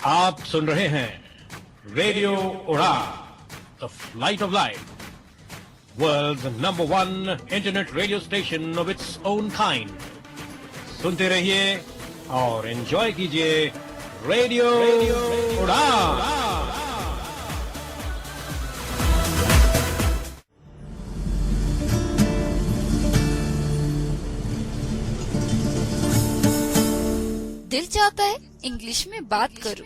आप सुन रहे हैं radio Udaan, the flight of life, world's number 1 internet radio station of its own kind. सुनते रहिए और एंजॉय कीजिए रेडियो उड़ान। दिल चाहता है इंग्लिश में बात करूं।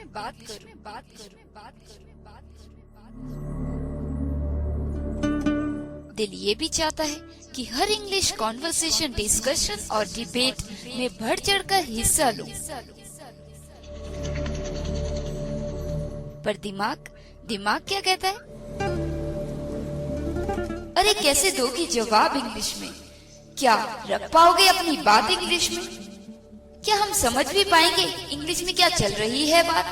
दिल ये भी चाहता है कि हर इंग्लिश कॉन्वर्सेशन, डिस्कशन और डिबेट में बढ़ चढ़कर हिस्सा लूं। पर दिमाग क्या कहता है? अरे कैसे दोगी जवाब इंग्लिश में? क्या रख पाओगे अपनी बात इंग्लिश में? क्या हम समझ भी पाएंगे इंग्लिश में क्या चल रही है बात?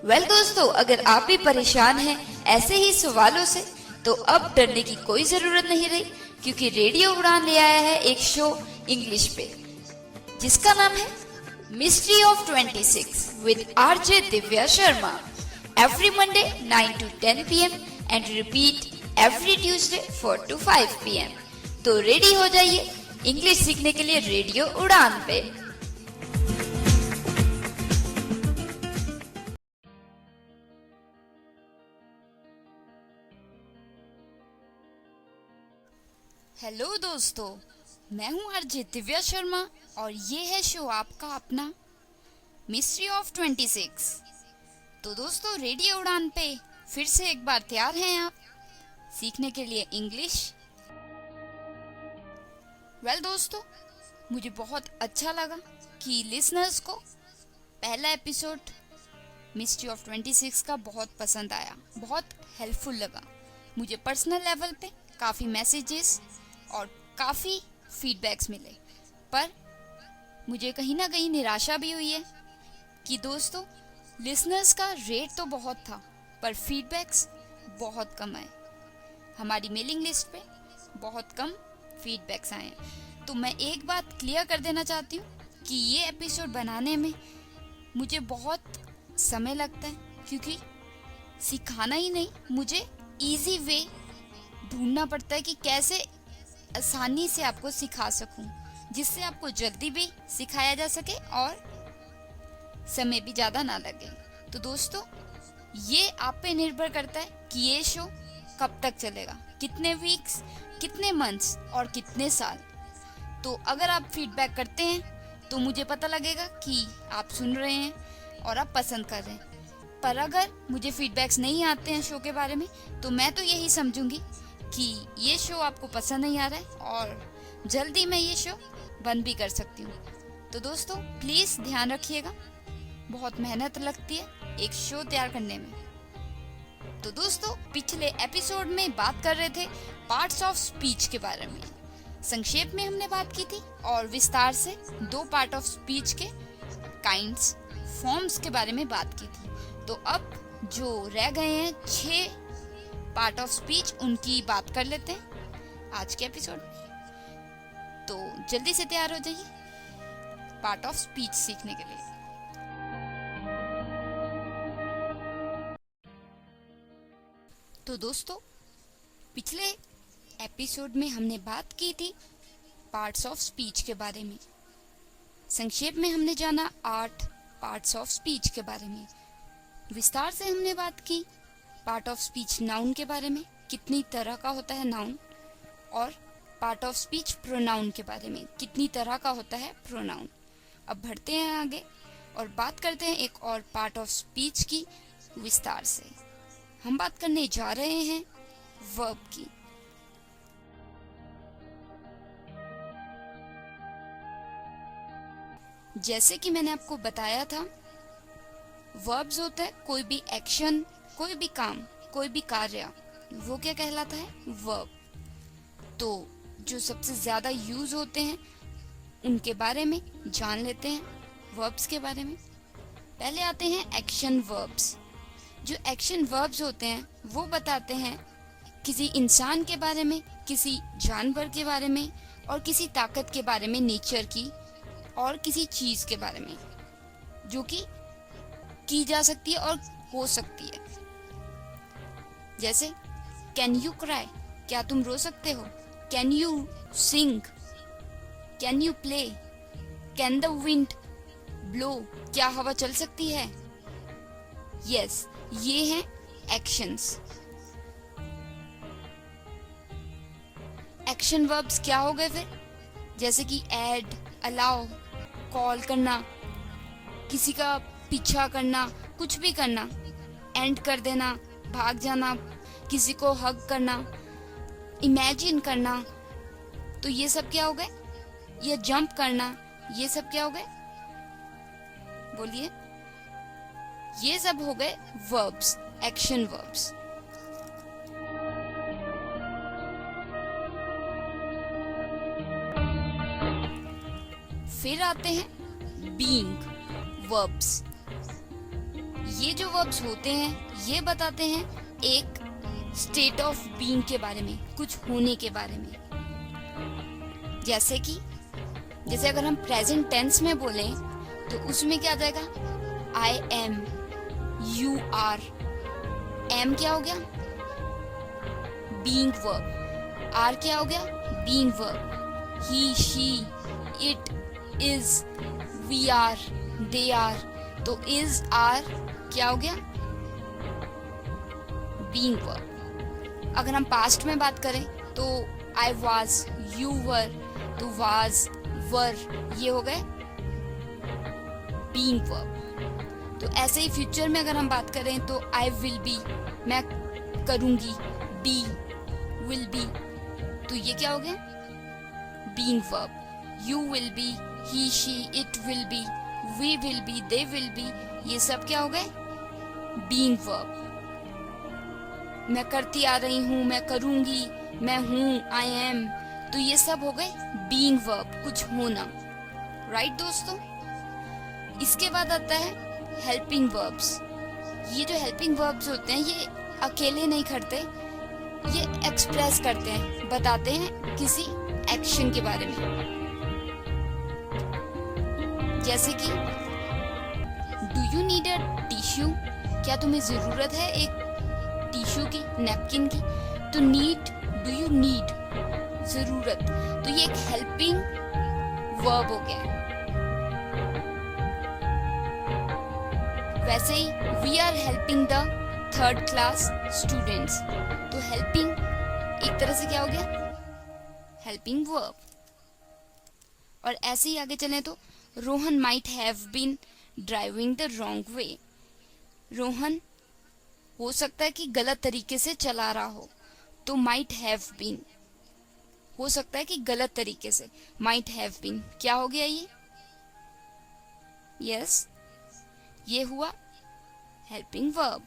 वेल दोस्तों, अगर आप भी परेशान हैं ऐसे ही सवालों से, तो अब डरने की कोई जरूरत नहीं रही, क्योंकि रेडियो उड़ान ले आया है एक शो इंग्लिश पे, जिसका नाम है mystery of 26 with RJ Divya Sharma. Every Monday 9 to 10 PM and repeat every Tuesday 4 to 5 PM। तो रेडी हो जाइए इंग्लिश सीखने के लिए रेडियो उड़ान पे। हेलो दोस्तों, मैं हूँ आरजे दिव्या शर्मा और ये है शो आपका अपना मिस्ट्री ऑफ 26। तो दोस्तों, रेडियो उड़ान पे फिर से एक बार तैयार हैं आप सीखने के लिए इंग्लिश। वेल दोस्तों, मुझे बहुत अच्छा लगा कि लिसनर्स को पहला एपिसोड मिस्ट्री ऑफ 26 का बहुत पसंद आया, बहुत हेल्पफुल लगा। मुझे पर्सनल लेवल पे काफ़ी मैसेजेस और काफ़ी फीडबैक्स मिले, पर मुझे कहीं ना कहीं निराशा भी हुई है कि दोस्तों लिसनर्स का रेट तो बहुत था, पर फीडबैक्स बहुत कम आए। हमारी मेलिंग लिस्ट पे बहुत कम फीडबैक्स आए। तो मैं एक बात क्लियर कर देना चाहती हूँ कि ये एपिसोड बनाने में मुझे बहुत समय लगता है, क्योंकि सिखाना ही नहीं, मुझे इजी वे ढूंढना पड़ता है कि कैसे आसानी से आपको सिखा सकूं, जिससे आपको जल्दी भी सिखाया जा सके और समय भी ज़्यादा ना लगे। तो दोस्तों, ये आप पे निर्भर करता है कि ये शो कब तक चलेगा, कितने वीक्स, कितने मंथ्स और कितने साल। तो अगर आप फीडबैक करते हैं तो मुझे पता लगेगा कि आप सुन रहे हैं और आप पसंद कर रहे हैं। पर अगर मुझे फीडबैक्स नहीं आते हैं शो के बारे में, तो मैं तो यही समझूंगी कि ये शो आपको पसंद नहीं आ रहा है और जल्दी मैं ये शो बंद भी कर सकती हूँ। तो दोस्तों प्लीज़ ध्यान रखिएगा, बहुत मेहनत लगती है एक शो तैयार करने में। तो दोस्तों, पिछले एपिसोड में बात कर रहे थे पार्ट्स ऑफ स्पीच के बारे में। संक्षेप में हमने बात की थी और विस्तार से 2 पार्ट ऑफ स्पीच के काइंड्स, फॉर्म्स के बारे में बात की थी। तो अब जो रह गए हैं 6 पार्ट ऑफ स्पीच, उनकी बात कर लेते हैं आज के एपिसोड में। तो जल्दी से तैयार हो जाइए पार्ट ऑफ स्पीच सीखने के लिए। तो दोस्तों, पिछले एपिसोड में हमने बात की थी पार्ट्स ऑफ स्पीच के बारे में। संक्षेप में हमने जाना 8 पार्ट्स ऑफ स्पीच के बारे में। विस्तार से हमने बात की पार्ट ऑफ स्पीच नाउन के बारे में, कितनी तरह का होता है नाउन, और पार्ट ऑफ स्पीच प्रोनाउन के बारे में, कितनी तरह का होता है प्रोनाउन। अब बढ़ते हैं आगे और बात करते हैं एक और पार्ट ऑफ स्पीच की विस्तार से। हम बात करने जा रहे हैं वर्ब की। जैसे कि मैंने आपको बताया था, वर्ब्स होता है कोई भी एक्शन, कोई भी काम, कोई भी कार्य, वो क्या कहलाता है? वर्ब। तो जो सबसे ज्यादा यूज होते हैं उनके बारे में जान लेते हैं, वर्ब्स के बारे में। पहले आते हैं एक्शन वर्ब्स। जो एक्शन वर्ब्स होते हैं वो बताते हैं किसी इंसान के बारे में, किसी जानवर के बारे में और किसी ताकत के बारे में, नेचर की और किसी चीज के बारे में जो कि की जा सकती है और हो सकती है। जैसे कैन यू क्राई, क्या तुम रो सकते हो? Can you sing, can you play, can the wind blow, क्या हवा चल सकती है? यस, ये हैं एक्शंस। एक्शन वर्ब्स क्या हो गए फिर? जैसे कि ऐड, अलाउ, कॉल करना, किसी का पीछा करना, कुछ भी करना, एंड कर देना, भाग जाना, किसी को हग करना, इमेजिन करना, तो ये सब क्या हो गए? ये जंप करना, ये सब क्या हो गए? बोलिए। ये सब हो गए वर्ब्स, एक्शन वर्ब्स। फिर आते हैं बीइंग वर्ब्स। ये जो वर्ब्स होते हैं ये बताते हैं एक स्टेट ऑफ बीइंग के बारे में, कुछ होने के बारे में। जैसे अगर हम प्रेजेंट टेंस में बोलें तो उसमें क्या आ जाएगा? I am, you are. Am क्या हो गया? Being verb. आर क्या हो गया? Being verb. He, she, it, is, we are, they are. तो इज, आर क्या हो गया? Being verb. अगर हम पास्ट में बात करें तो आई वाज, यू वर, तो वाज, वर, ये हो गए बीइंग वर्ब। तो ऐसे ही फ्यूचर में अगर हम बात करें तो आई विल बी, मैं करूंगी, बी, विल बी, तो ये क्या हो गया? Being verb. You will be, he, she, it will be, we will be, they will be, ये सब क्या हो गए? Being verb. मैं करती आ रही हूँ, मैं करूंगी, मैं हूँ, आई एम, तो ये सब हो गए बीइंग वर्ब, कुछ होना। राइट दोस्तों? इसके बाद आता है हेल्पिंग वर्ब्स। ये जो हेल्पिंग वर्ब्स होते हैं ये अकेले नहीं करते, ये एक्सप्रेस करते हैं, बताते हैं किसी एक्शन के बारे में। जैसे कि do you need a tissue, क्या तुम्हें जरूरत है एक टिश्यू की, नैपकिन की? तो नीड, डू यू नीड, जरूरत, तो ये एक हेल्पिंग वर्ब हो गया। वैसे ही we are helping the 3rd class students, तो हेल्पिंग एक तरह से क्या हो गया? Helping verb. और ऐसे ही आगे चलें तो Rohan might have been driving the wrong way. Rohan हो सकता है कि गलत तरीके से चला रहा हो, तो माइट हैव बीन हो सकता है कि गलत तरीके से, माइट हैव बीन क्या हो गया? ये यस, ये हुआ हेल्पिंग वर्ब।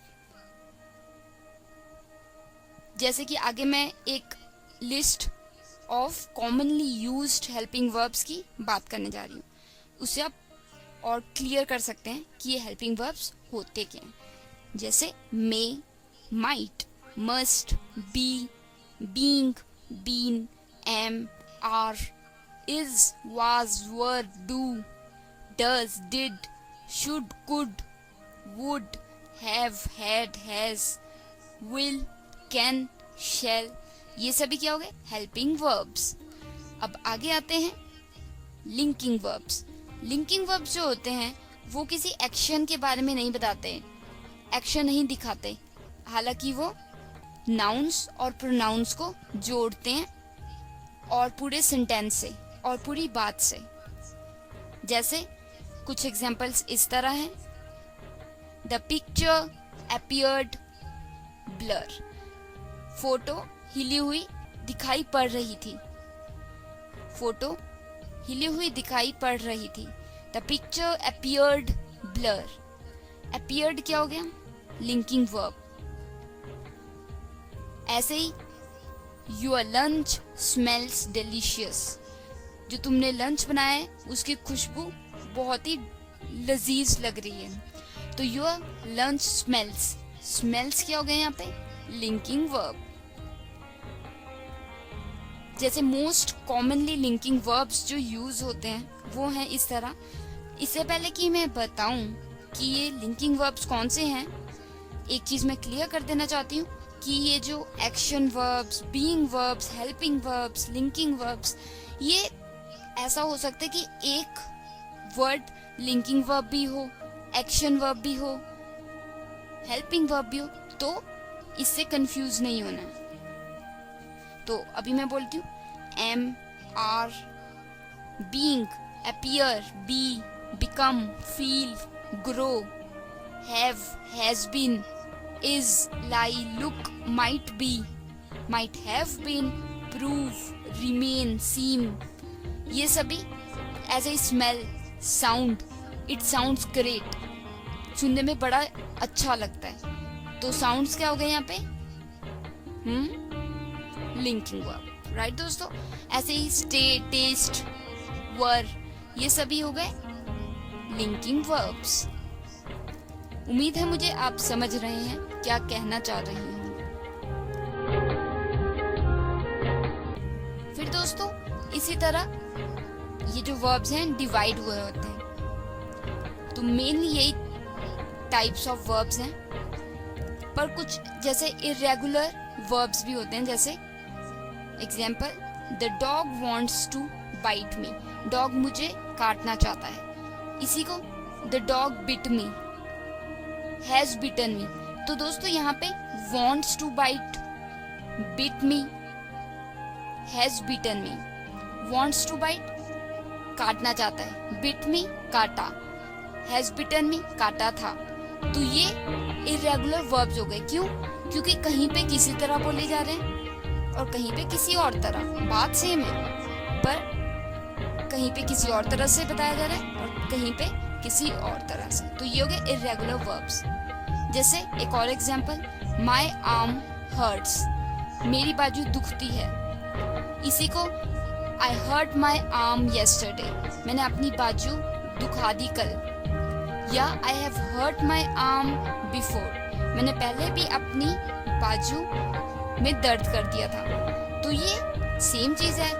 जैसे कि आगे मैं एक list of commonly used helping verbs की बात करने जा रही हूँ, उसे आप और क्लियर कर सकते हैं कि ये हेल्पिंग वर्ब्स होते क्या हैं। जैसे may, might, must, be, being, been, am, are, is, was, were, do, does, did, should, could, would, have, had, has, will, can, shall, ये सभी क्या हो गए? Helping verbs. अब आगे आते हैं लिंकिंग वर्ब्स। लिंकिंग वर्ब्स जो होते हैं वो किसी एक्शन के बारे में नहीं बताते, एक्शन नहीं दिखाते, हालांकि वो नाउन्स और प्रोनाउंस को जोड़ते हैं और पूरे सेंटेंस से और पूरी बात से। जैसे कुछ एग्जांपल्स इस तरह हैं। The picture appeared blur, photo हिली हुई दिखाई पड़ रही थी, फोटो हिली हुई दिखाई पड़ रही थी। The picture appeared blur, appeared क्या हो गया? Linking verb. ऐसे ही योर लंच स्मेल्स डिलीशियस, जो तुमने लंच बनाया है उसकी खुशबू बहुत ही लजीज लग रही है, तो योर लंच स्मेल्स, स्मेल्स क्या हो गए यहाँ पे? Linking verb. जैसे मोस्ट कॉमनली लिंकिंग वर्ब्स जो यूज होते हैं वो हैं इस तरह। इससे पहले कि मैं बताऊं कि ये लिंकिंग वर्ब्स कौन से हैं, एक चीज़ मैं क्लियर कर देना चाहती हूँ कि ये जो action verbs, being verbs, helping verbs, linking verbs, ये ऐसा हो सकता है कि एक वर्ड लिंकिंग वर्ब भी हो, एक्शन वर्ब भी हो, हेल्पिंग वर्ब भी हो, तो इससे कंफ्यूज नहीं होना है। तो अभी मैं बोलती हूँ am, are, being, appear, be, become, feel, grow, have, has been, is, lie, look, might be, might have been, prove, remain, seem, ये सभी as a smell, sound, it sounds great, सुनने में बड़ा अच्छा लगता है। तो sounds क्या हो गए यहाँ पे? लिंकिंग वर्ब, राइट दोस्तों। ऐसे ही stay, taste, were, ये सभी हो गए लिंकिंग वर्ब्स। उम्मीद है मुझे आप समझ रहे हैं क्या कहना चाह रही हूँ। फिर दोस्तों इसी तरह ये जो वर्ब्स हैं डिवाइड हुए होते हैं। तो मेनली यही टाइप्स ऑफ वर्ब्स हैं, पर कुछ जैसे इरेगुलर वर्ब्स भी होते हैं। जैसे example, the dog wants to bite me, dog मुझे काटना चाहता है। इसी को the dog bit me, has bitten me. तो दोस्तों यहाँ पे wants to bite, bit me, has bitten me, wants to bite काटना चाहता है, bit me काटा, has bitten me काटा था। तो ये irregular verbs हो गए। क्यों? क्योंकि कहीं पे किसी तरह बोले जा रहे हैं और कहीं पे किसी और तरह, बात सेम है पर कहीं पे किसी और तरह से बताया जा रहा है और कहीं पे किसी और तरह से। तो ये हो गए इरेगुलर वर्ब्स। जैसे एक और एग्जांपल, माई आर्म हर्ट्स, मेरी बाजू दुखती है। इसी को I hurt my arm yesterday, मैंने अपनी बाजू दुखा दी कल। या I have hurt my arm before, मैंने पहले भी अपनी बाजू में दर्द कर दिया था। तो ये सेम चीज है,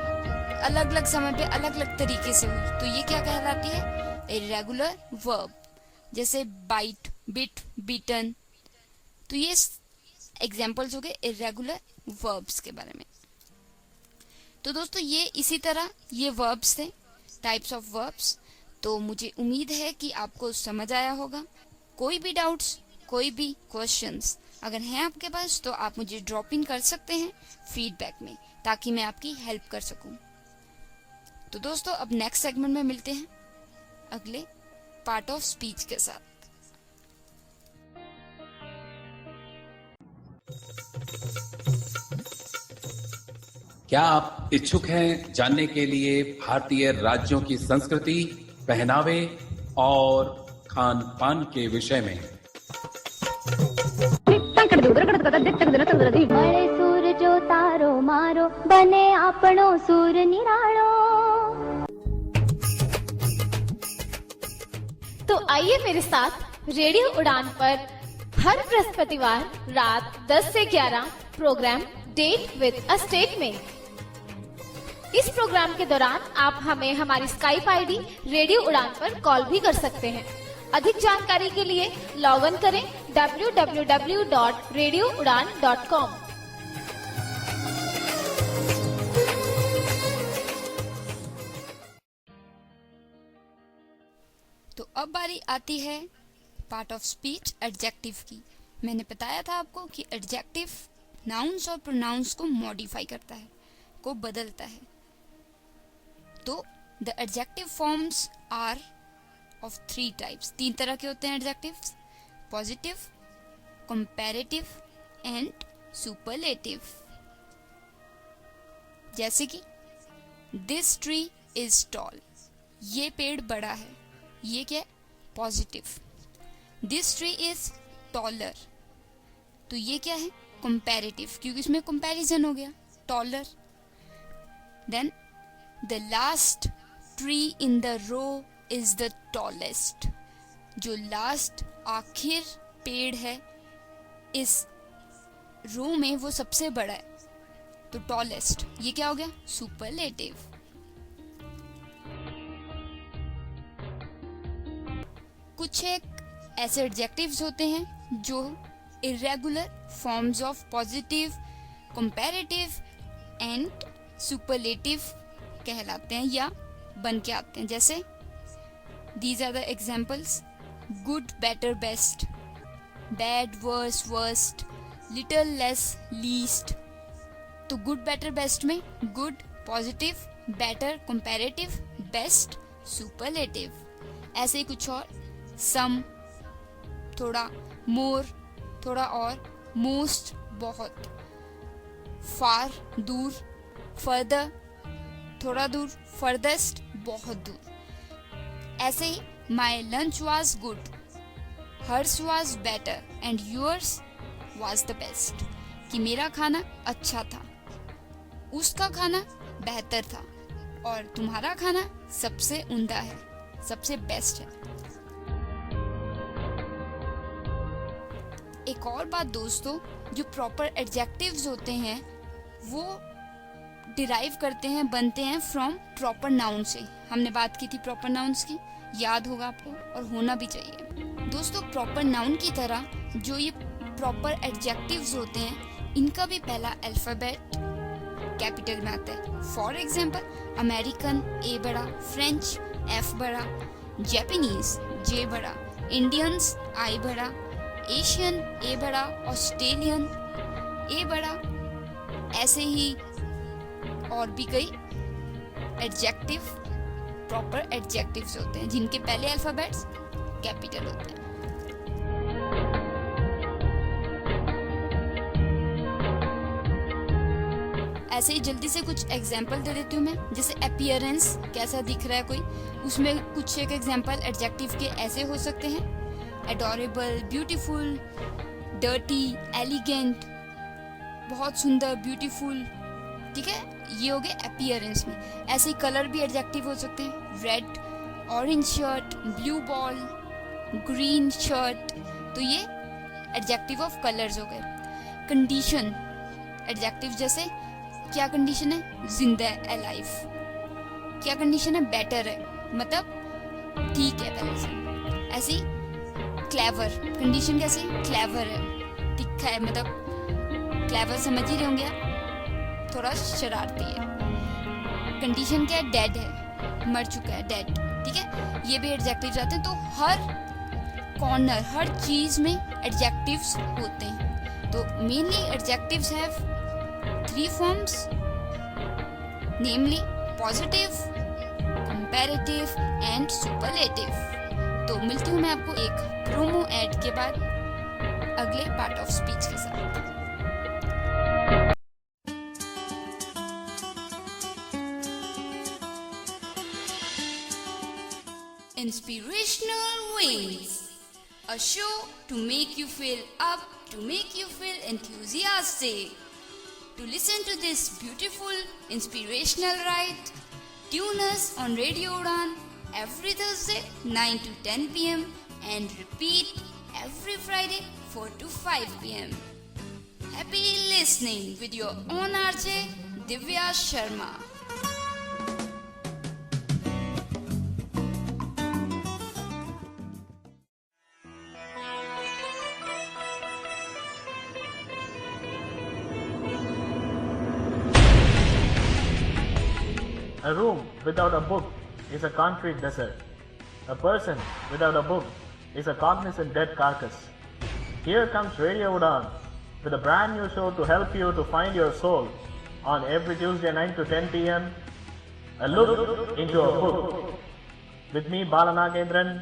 अलग अलग समय पे अलग अलग तरीके से हुई। तो ये क्या कहलाती है? Irregular verb. जैसे बाइट, बिट, बीटन। तो ये एग्जाम्पल्स हो गए इरेगुलर वर्ब्स के बारे में। तो दोस्तों ये इसी तरह ये वर्ब्स थे, टाइप्स ऑफ वर्ब्स। तो मुझे उम्मीद है कि आपको समझ आया होगा। कोई भी डाउट्स, कोई भी क्वेश्चंस अगर हैं आपके पास तो आप मुझे ड्रॉप इन कर सकते हैं फीडबैक में, ताकि मैं आपकी हेल्प कर सकूं। तो दोस्तों अब नेक्स्ट सेगमेंट में मिलते हैं अगले पार्ट ऑफ स्पीच के साथ। क्या आप इच्छुक हैं जानने के लिए भारतीय राज्यों की संस्कृति, पहनावे और खान पान के विषय में? बड़े सूर जो तारो मारो, बने आपनो सूर निरालो। तो आइए मेरे साथ रेडियो उड़ान पर हर बृहस्पतिवार रात 10 से 11 programme date with a state में। इस प्रोग्राम के दौरान आप हमें हमारी स्काइप आईडी रेडियो उड़ान पर कॉल भी कर सकते हैं। अधिक जानकारी के लिए लॉग इन करें www.radioudan.com। तो अब बारी आती है पार्ट ऑफ स्पीच एडजेक्टिव की। मैंने बताया था आपको कि एडजेक्टिव नाउन्स और प्रोनाउंस को मॉडिफाई करता है, को बदलता है। तो the adjective forms are of 3 types. 3 तरह के होते हैं adjectives: positive, comparative and superlative. जैसे कि दिस ट्री इज टॉल, ये पेड़ बड़ा है, ये क्या है? Positive. This tree is taller, तो ये क्या है? कंपैरेटिव, क्योंकि इसमें कंपैरिजन हो गया, taller. Then the last tree in the row is the tallest, जो लास्ट आखिर पेड़ है इस रो में वो सबसे बड़ा है, तो टॉलेस्ट। ये क्या हो गया? सुपरलेटिव। कुछ एक ऐसे एडजेक्टिव्स होते हैं जो irregular forms of positive, comparative and superlative कहलाते हैं या बन के आते हैं। जैसे these are the examples: good, better, best, bad, worse, worst, little, less, least. तो गुड, बेटर, बेस्ट में good positive, better comparative, best superlative. ऐसे ही कुछ और: सम थोड़ा, मोर थोड़ा और, मोस्ट बहुत, फार दूर, फर्दर थोड़ा दूर, फर्देस्ट बहुत दूर। ऐसे ही my lunch was good, hers was better and yours was the best. कि मेरा खाना अच्छा था, उसका खाना बेहतर था और तुम्हारा खाना सबसे उम्दा है, सबसे बेस्ट है। एक और बात दोस्तों, जो प्रॉपर एडजेक्टिव्स होते हैं वो डिराइव करते हैं, बनते हैं फ्रॉम प्रॉपर नाउन से। हमने बात की थी प्रॉपर नाउन्स की, याद होगा आपको और होना भी चाहिए। दोस्तों प्रॉपर नाउन की तरह जो ये प्रॉपर एडजेक्टिव्स होते हैं इनका भी पहला अल्फाबेट कैपिटल में आता है। फॉर एग्जाम्पल अमेरिकन ए बड़ा, फ्रेंच एफ बड़ा, जापानीज जे बड़ा, इंडियंस आई बड़ा, एशियन ए बड़ा, ऑस्ट्रेलियन ए बड़ा। ऐसे ही और भी कई एडजेक्टिव प्रॉपर एडजेक्टिव्स होते हैं जिनके पहले अल्फाबेट्स कैपिटल होते हैं। ऐसे ही जल्दी से कुछ एग्जाम्पल दे देती हूँ मैं। जैसे अपीयरेंस, कैसा दिख रहा है कोई, उसमें कुछ एक एग्जाम्पल एडजेक्टिव के ऐसे हो सकते हैं: एडोरेबल, ब्यूटीफुल, डर्टी, एलिगेंट, बहुत सुंदर, ब्यूटीफुल। ठीक है, ये हो गए अपीयरेंस में। ऐसे ही कलर भी एडजेक्टिव हो सकते हैं: red, orange shirt, blue ball, green shirt. तो ये एडजेक्टिव ऑफ कलर्स हो गए। कंडीशन एडजेक्टिव, जैसे क्या कंडीशन है, जिंदा है, अलाइव। क्या कंडीशन है, बेटर है, मतलब ठीक है पहले से। ऐसे ही क्लेवर कंडीशन कैसे, क्लेवर है, तिखा है, मतलब क्लेवर समझ ही रहे होंगे आप, थोड़ा शरारती है। कंडीशन क्या है, डेड है, मर चुका है, डेड। ठीक है, ये भी एडजेक्टिव्स आते हैं। तो हर कॉर्नर, हर चीज में एडजेक्टिव्स होते हैं। तो mainly adjectives have 3 forms, namely positive, comparative and superlative। तो मिलती हूँ मैं आपको एक प्रोमो एड के बाद अगले पार्ट ऑफ स्पीच के साथ। Inspirational Wings, a show to make you feel up, to make you feel enthusiastic. To listen to this beautiful inspirational ride, tune us on Radio Udan every Thursday 9 to 10 p.m. and repeat every Friday 4 to 5 p.m. Happy listening with your own RJ Divya Sharma. A room without a book is a concrete desert. A person without a book is a cognizant dead carcass. Here comes Radio Udan with a brand new show to help you to find your soul on every Tuesday 9 to 10 p.m. A look into a book. With me, Balanagendran.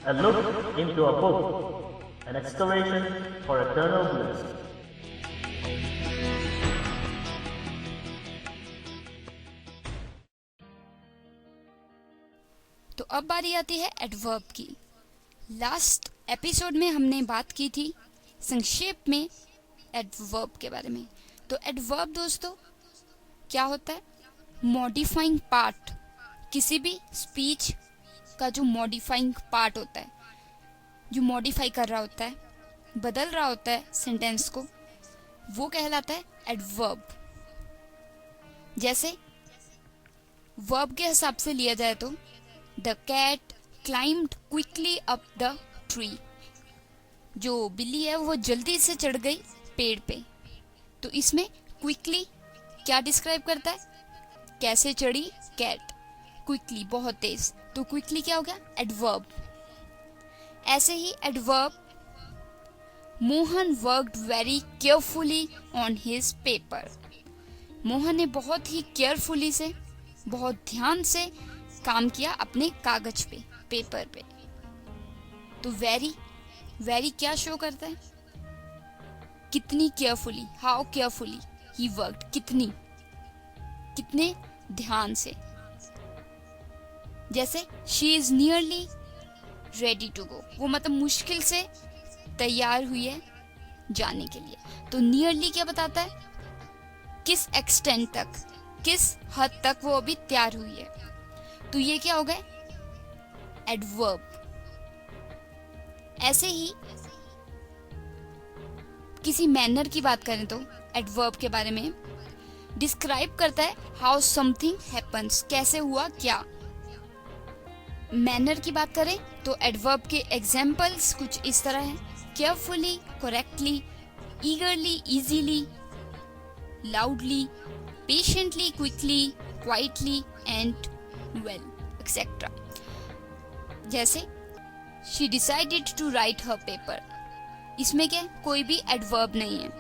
A look into a book. An excavation for eternal bliss. तो अब बारी आती है adverb की। Last episode में हमने बात की थी संक्षेप में एडवर्ब के बारे में। तो एडवर्ब दोस्तों क्या होता है, मॉडिफाइंग पार्ट, किसी भी स्पीच का जो मॉडिफाइंग पार्ट होता है, जो मॉडिफाई कर रहा होता है, बदल रहा होता है सेंटेंस को, वो कहलाता है एडवर्ब। जैसे वर्ब के हिसाब से लिया जाए तो the cat climbed quickly up the tree. जो बिल्ली है वो जल्दी से चढ़ गई पेड़ पे। तो इसमें क्विकली क्या डिस्क्राइब करता है? कैसे चढ़ी कैट? क्विकली, बहुत तेज। तो क्विकली क्या हो गया? एडवर्ब। ऐसे ही adverb, Mohan worked very carefully on his paper. Mohan ने बहुत ही केयरफुली से, बहुत ध्यान से काम किया अपने कागज पे, पेपर पे। तो वेरी, वेरी क्या शो करता है? कितनी carefully, how carefully he worked, कितने ध्यान से। जैसे she is nearly ready to go, वो मतलब मुश्किल से तैयार हुई है जाने के लिए। तो नियरली क्या बताता है? किस एक्सटेंट तक, किस हद तक वो अभी तैयार हुई है। तो ये क्या हो गए? एडवर्ब। ऐसे ही किसी मैनर की बात करें तो एडवर्ब के बारे में डिस्क्राइब करता है हाउ समथिंग हैपन्स, कैसे हुआ क्या। मैनर की बात करें तो एडवर्ब के एग्जाम्पल्स कुछ इस तरह हैं: carefully, correctly, eagerly, easily, loudly, patiently, quickly, quietly and well, etcetera. जैसे she decided to write her paper, इसमें क्या, कोई भी एडवर्ब नहीं है।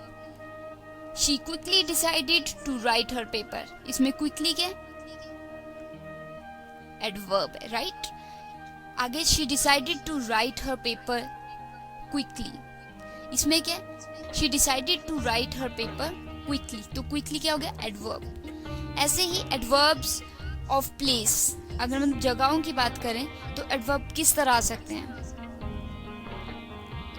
She quickly decided to write her paper, इसमें क्विकली क्या, एडवर्ब है, राइट। आगे she decided to write her paper quickly, इसमें क्या, she decided to write her paper quickly, तो क्विकली क्या हो गया, एडवर्ब। ऐसे ही एडवर्ब्स ऑफ प्लेस, अगर हम जगहों की बात करें तो एडवर्ब किस तरह आ सकते हैं?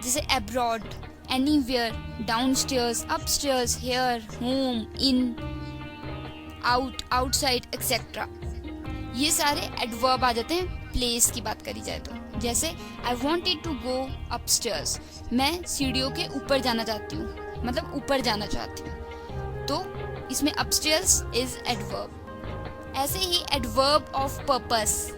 जैसे abroad, anywhere, downstairs, upstairs, here, home, in, out, outside, etcetera. ये सारे एडवर्ब आ जाते हैं प्लेस की बात करी जाए तो। जैसे I wanted to go upstairs, मैं सीढ़ियों के ऊपर जाना चाहती हूँ, मतलब ऊपर जाना चाहती हूँ, तो इसमें अपस्टेयर्स इज एडवर्ब। ऐसे ही एडवर्ब ऑफ पर्पस,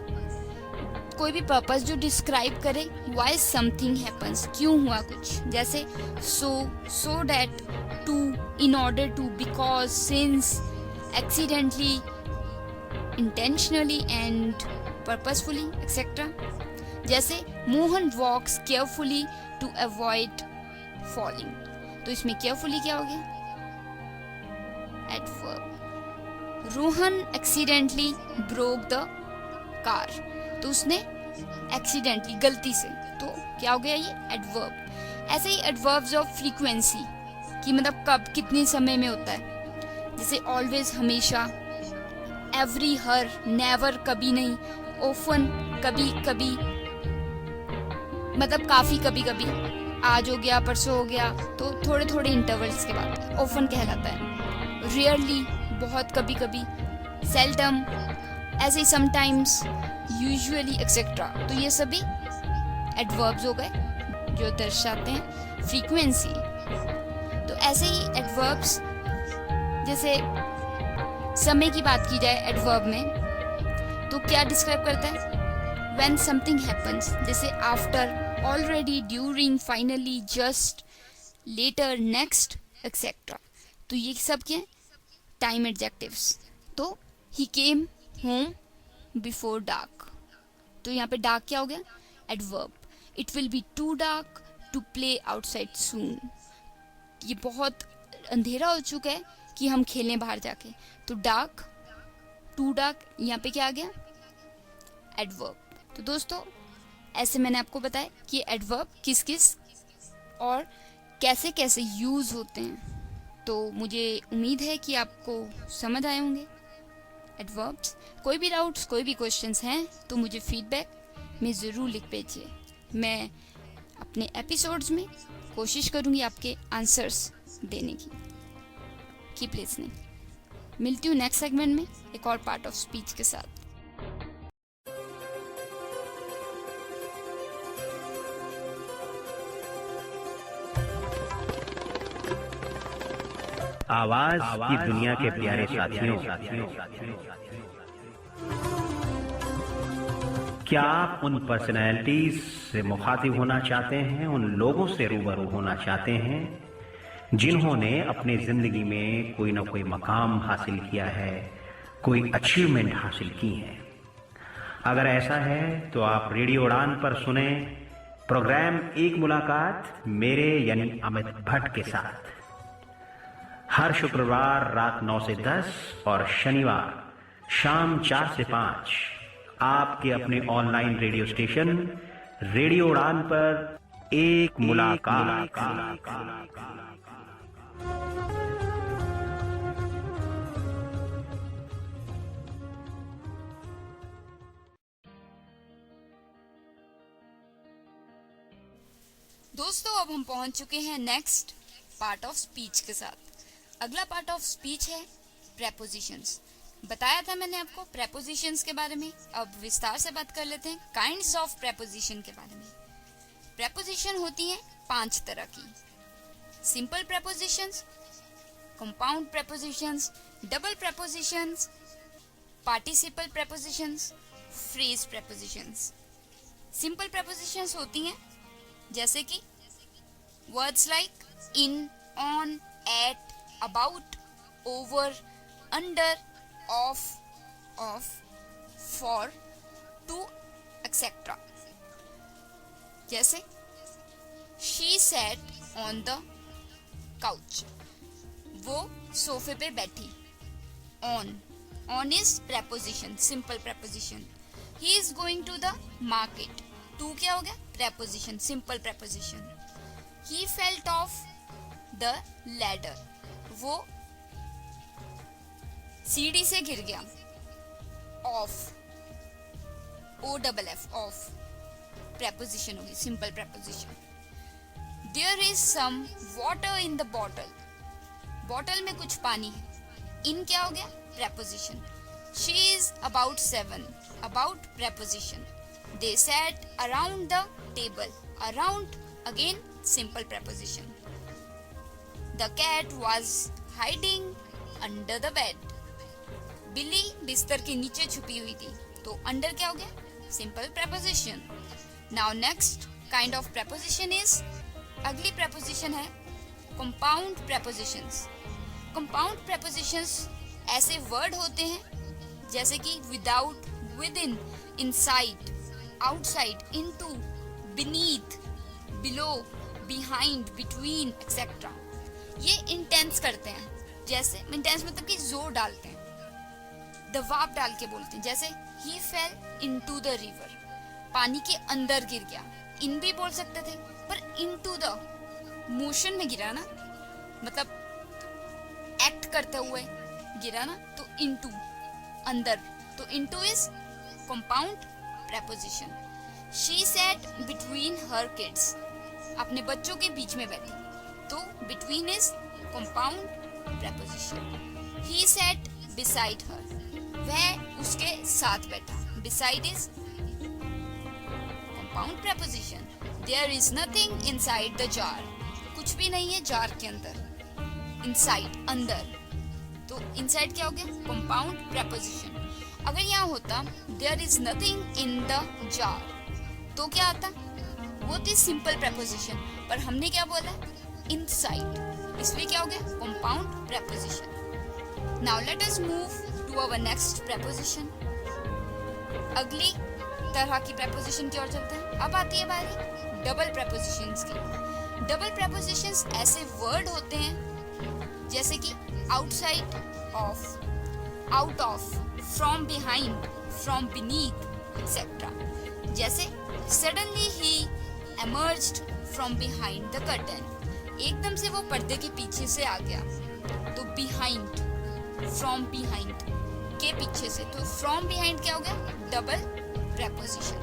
कोई भी पर्पस जो डिस्क्राइब करे व्हाई समथिंग हैपन्स, क्यों हुआ कुछ। जैसे so that, to, in order to, because, since, accidentally, intentionally and purposefully, etcetera. जैसे Mohan walks carefully to avoid falling, तो इसमें केयरफुली क्या हो गया, adverb. Rohan accidentally broke the car, तो उसने एक्सीडेंटली, गलती से, तो क्या हो गया, ये एडवर्ब। ऐसे ही एडवर्ब्स ऑफ फ्रीक्वेंसी कि मतलब कब, कितने समय में होता है। जैसे ऑलवेज, हमेशा, एवरी, हर, नेवर, कभी नहीं, ओफन, कभी कभी, मतलब काफी कभी कभी, आज हो गया, परसों हो गया, तो थोड़े थोड़े इंटरवल्स के बाद ओफन कहलाता है। रियरली, बहुत कभी कभी, सेल्डम, ऐसे ही समटाइम्स, यूजुअली, एक्सेट्रा। तो ये सभी एडवर्ब्स हो गए जो दर्शाते हैं फ्रीक्वेंसी। तो ऐसे ही एडवर्ब्स, जैसे समय की बात की जाए एडवर्ब में तो क्या डिस्क्राइब करता है, व्हेन समथिंग हैपन्स, जैसे after, already, during, finally, just, later, next, etcetera. तो ये सब क्या है, टाइम एडजेक्टिव्स। तो he came home before dark, तो यहाँ पे डार्क क्या हो गया, adverb. It will be too dark to play outside soon, ये बहुत अंधेरा हो चुका है कि हम खेलें बाहर जाके, तो डार्क, टू डार्क, यहाँ पे क्या आ गया, एडवर्ब। तो दोस्तों ऐसे मैंने आपको बताया कि एडवर्ब किस किस और कैसे कैसे यूज होते हैं। तो मुझे उम्मीद है कि आपको समझ आए होंगे एडवर्ब्स। कोई भी डाउट्स, कोई भी क्वेश्चंस हैं तो मुझे फीडबैक में ज़रूर लिख भेजिए। मैं अपने एपिसोड्स में कोशिश करूँगी आपके आंसर्स देने की। Keep listening. मिलती हूँ नेक्स्ट सेगमेंट में एक और पार्ट ऑफ स्पीच के साथ। आवाज की दुनिया के प्यारे साथियों, क्या आप उन पर्सनैलिटीज से मुखातिब होना चाहते हैं, उन लोगों से रूबरू होना चाहते हैं जिन्होंने अपनी जिंदगी में कोई ना कोई मकाम हासिल किया है, कोई अचीवमेंट हासिल की है? अगर ऐसा है तो आप रेडियो उड़ान पर सुने प्रोग्राम एक मुलाकात मेरे यानी अमित भट्ट के साथ, हर शुक्रवार रात 9 से 10 और शनिवार शाम 4 से 5 आपके अपने ऑनलाइन रेडियो स्टेशन रेडियो उड़ान पर एक मुलाकात। दोस्तों अब हम पहुंच चुके हैं नेक्स्ट पार्ट ऑफ स्पीच के साथ। अगला पार्ट ऑफ स्पीच है प्रेपोजिशंस। बताया था मैंने आपको प्रेपोजिशंस के बारे में। अब विस्तार से बात कर लेते हैं काइंड्स ऑफ प्रेपोजिशन के बारे में। प्रेपोजिशन होती हैं 5 तरह की: simple prepositions, compound prepositions, double prepositions, participle prepositions, phrase prepositions. Simple prepositions होती हैं जैसे कि words like in, on, at, about, over, under, of, for, to, etcetera. जैसे she sat on the couch, वो सोफे पे बैठी। On is preposition, simple preposition. He is going to the market, to क्या हो गया? Preposition, simple preposition. He felt off the ladder, वो सीढ़ी से गिर गया। ऑफ, OFF, ऑफ प्रेपोजिशन होगी, simple preposition. There is some water in the bottle, bottle में कुछ पानी है। इन क्या हो गया? Preposition. She is about 7, about preposition. They sat around the table, around again simple preposition. The cat was hiding under the bed. बिल्ली बिस्तर के नीचे छुपी हुई थी, तो under क्या हो गया? Simple preposition. Now next kind of preposition is, अगली preposition है compound prepositions. Compound prepositions ऐसे word होते हैं जैसे कि without, within, inside, outside, into, beneath, below, behind, between, etc. ये इंटेंस करते हैं। जैसे इंटेंस मतलब कि जोर डालते हैं, दबाव डाल के बोलते हैं। जैसे he fell into the river, पानी के अंदर गिर गया। इन भी बोल सकते थे, पर into the मोशन में गिरा ना, मतलब एक्ट करते हुए गिरा ना, तो into अंदर, तो into is compound preposition. She sat between her kids, अपने बच्चों के बीच में बैठी, तो between is compound preposition. He sat beside her, वह उसके साथ बैठा। beside is compound preposition. There is nothing inside the jar, कुछ भी नहीं है जार के अंदर। inside अंदर, तो inside क्या हो गया? compound preposition. अगर यहाँ होता there is nothing in the jar, तो क्या आता? वो थी सिंपल प्रेपोजिशन, पर हमने क्या बोला? inside, इसलिए क्या हो गया? compound preposition. Now let us move to our next preposition. अगली तरह की preposition की ओर चलते हैं। अब आती है बारी डबल prepositions की। डबल prepositions ऐसे वर्ड होते हैं जैसे कि outside of, out of, from behind, from beneath, etc. जैसे suddenly he emerged from behind the curtain, एकदम से वो पर्दे के पीछे से आ गया, तो behind, from behind के पीछे से, तो from behind क्या हो गया? Double preposition.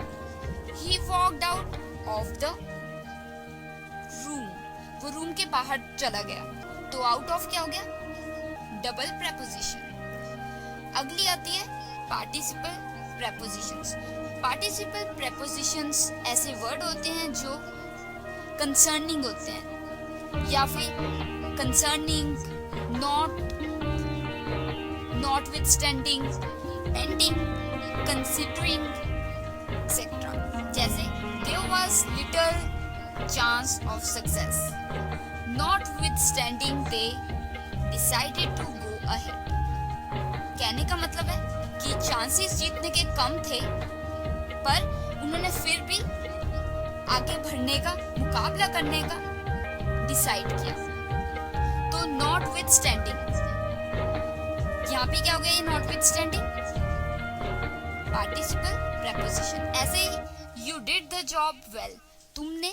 He walked out of the room, वो रूम के बाहर चला गया, तो out of क्या हो गया? Double preposition. अगली आती है पार्टिसिपल प्रेपोजिशंस। पार्टिसिपल प्रेपोजिशंस ऐसे वर्ड होते हैं जो कंसर्निंग होते हैं, या फिर concerning, not, notwithstanding, pending, considering, etcetera. जैसे there was little chance of success, notwithstanding they decided to go ahead. कहने का मतलब है कि चांसेस जीतने के कम थे, पर उन्होंने फिर भी आगे बढ़ने का, मुकाबला करने का डिसाइड किया। तो नॉटविथस्टैंडिंग, यहाँ पे क्या हो गया ये नॉटविथस्टैंडिंग? Participle preposition. ऐसे ही you did the job well, तुमने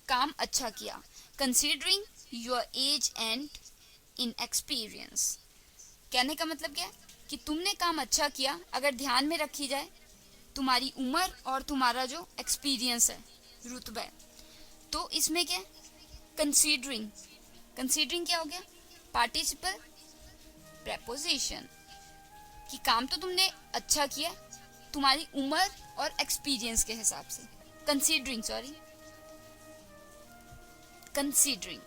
काम अच्छा किया। Considering your age and inexperience, कहने का मतलब क्या है कि तुमने काम अच्छा किया अगर ध्यान में रखी जाए तुम्हारी उम्र और तुम्हारा जो एक्सपीरियंस है, रुतबा है। तो इसमें क्या है? कंसीडरिंग, कंसीडरिंग क्या हो गया? पार्टिसिपल प्रेपोजिशन, कि काम तो तुमने अच्छा किया तुम्हारी उम्र और एक्सपीरियंस के हिसाब से। Considering, sorry, considering.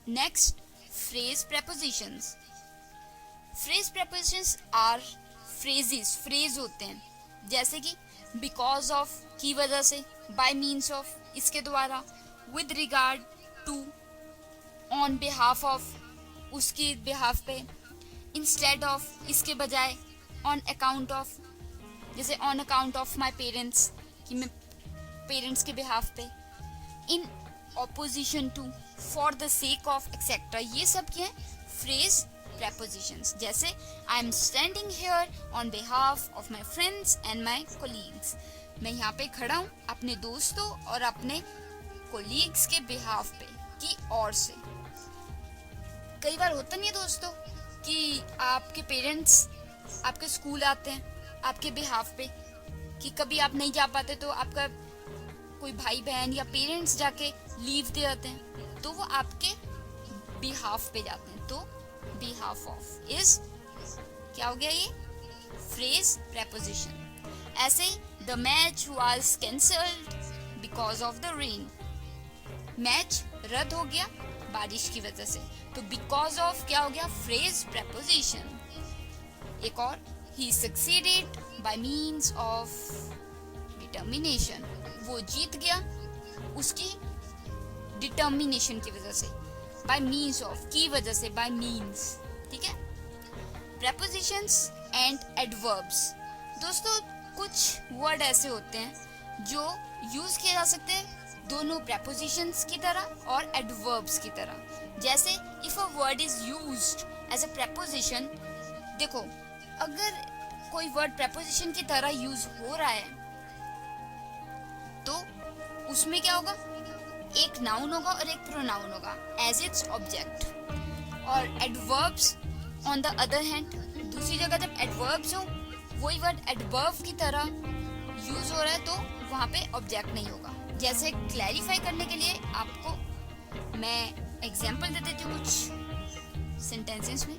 Next, phrase prepositions. Phrase prepositions are phrases, phrase होते हैं। जैसे कि बिकॉज ऑफ, की वजह से, बाय मीन्स ऑफ, इसके द्वारा, with regard to, on behalf of, उसके बिहाफ पे, इंस्टेड ऑफ, इसके बजाय, ऑन अकाउंट ऑफ, जैसे on account of my parents, कि मैं पेरेंट्स के बिहाफ पे, in opposition to, for the sake of, etcetera. ये सब क्या है? Phrase prepositions. जैसे I am standing here on behalf of my friends and my colleagues, मैं यहाँ पे खड़ा हूँ अपने दोस्तों और अपने कोलीग्स के बिहाफ पे, की ओर से। कई बार होता नहीं है दोस्तों कि आपके पेरेंट्स आपके स्कूल आते हैं आपके बिहाफ पे, कि कभी आप नहीं जा पाते तो आपका कोई भाई बहन या पेरेंट्स जाके लीव दे आते हैं, तो वो आपके बिहाफ पे जाते हैं। तो बिहाफ ऑफ इज क्या हो गया? ये फ्रेज प्रेपोजिशन। ऐसे the match was cancelled because of the rain, match रद्द हो गया बारिश की वजह से। तो बिकॉज ऑफ क्या हो गया? Phrase preposition. एक और, he succeeded by means of determination, वो जीत गया उसकी डिटर्मिनेशन की वजह से, बाय मीन्स ऑफ, की वजह से, बाय मीन्स। ठीक है। Prepositions and adverbs. दोस्तों कुछ वर्ड ऐसे होते हैं जो यूज किए जा सकते हैं दोनों प्रेपोजिशंस की तरह और एडवर्ब्स की तरह। जैसे if a word is used as a preposition, देखो अगर कोई वर्ड प्रेपोजिशन की तरह यूज हो रहा है तो उसमें क्या होगा? एक नाउन होगा और एक प्रोनाउन होगा एज इट्स ऑब्जेक्ट। और adverbs on the other hand, दूसरी जगह जब एडवर्ब्स हो वही वर्ड एडवर्ब की तरह यूज हो रहा है तो वहाँ पे ऑब्जेक्ट नहीं होगा। जैसे क्लैरिफाई करने के लिए आपको मैं एग्जांपल दे देती हूँ कुछ सेंटेंसेस में,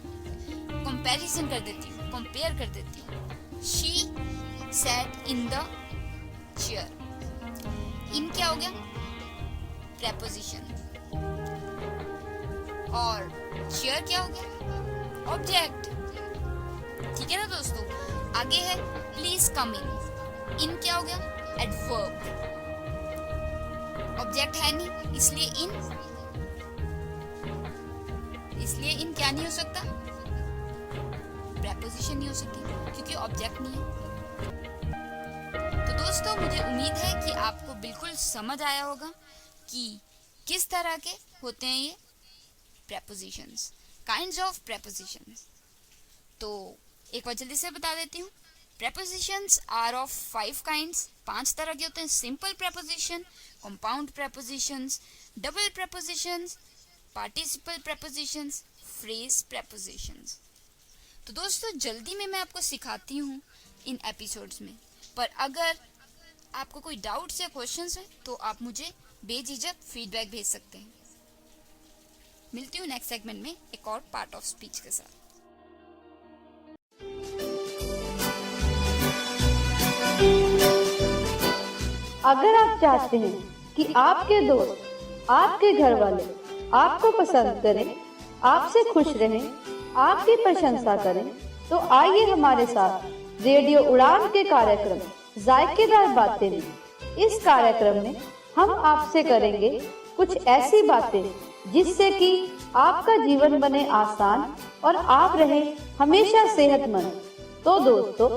कंपैरिजन कर देती हूँ, कंपेयर कर देती हूँ। She sat in the chair, in क्या हो गया? प्रेपोजिशन। और चेयर क्या हो गया? ऑब्जेक्ट। ठीक है ना दोस्तों। आगे है प्लीज कम इन क्या हो गया? एडवर्ब। ऑब्जेक्ट है नहीं इसलिए इन क्या नहीं हो सकता? प्रेपोजिशन नहीं हो सकती क्योंकि ऑब्जेक्ट नहीं है। तो दोस्तों मुझे उम्मीद है कि आपको बिल्कुल समझ आया होगा कि किस तरह के होते हैं ये प्रेपोजिशंस, काइंड्स ऑफ प्रेपोजिशंस। तो एक बार जल्दी से बता देती हूँ। प्रेपोजिशंस आर ऑफ 5 काइंड्स, 5 तरह के होते हैं। Simple preposition, compound prepositions, double prepositions, participle prepositions, phrase prepositions. तो दोस्तों जल्दी में मैं आपको सिखाती हूँ इन एपिसोड्स में, पर अगर आपको कोई डाउट्स या क्वेश्चंस हैं तो आप मुझे बेझिझक फीडबैक भेज सकते हैं। मिलती हूँ नेक्स्ट सेगमेंट में एक और पार्ट ऑफ स्पीच के साथ। अगर आप चाहते हैं कि आपके दोस्त, आपके घर वाले आपको पसंद करें, आपसे खुश रहें, आपकी प्रशंसा करें, तो आइए हमारे साथ रेडियो उड़ान के कार्यक्रम जायकेदार बातें में। इस कार्यक्रम में हम आपसे करेंगे कुछ ऐसी बातें जिससे कि आपका जीवन बने आसान और आप रहें हमेशा सेहतमंद। तो दोस्तों,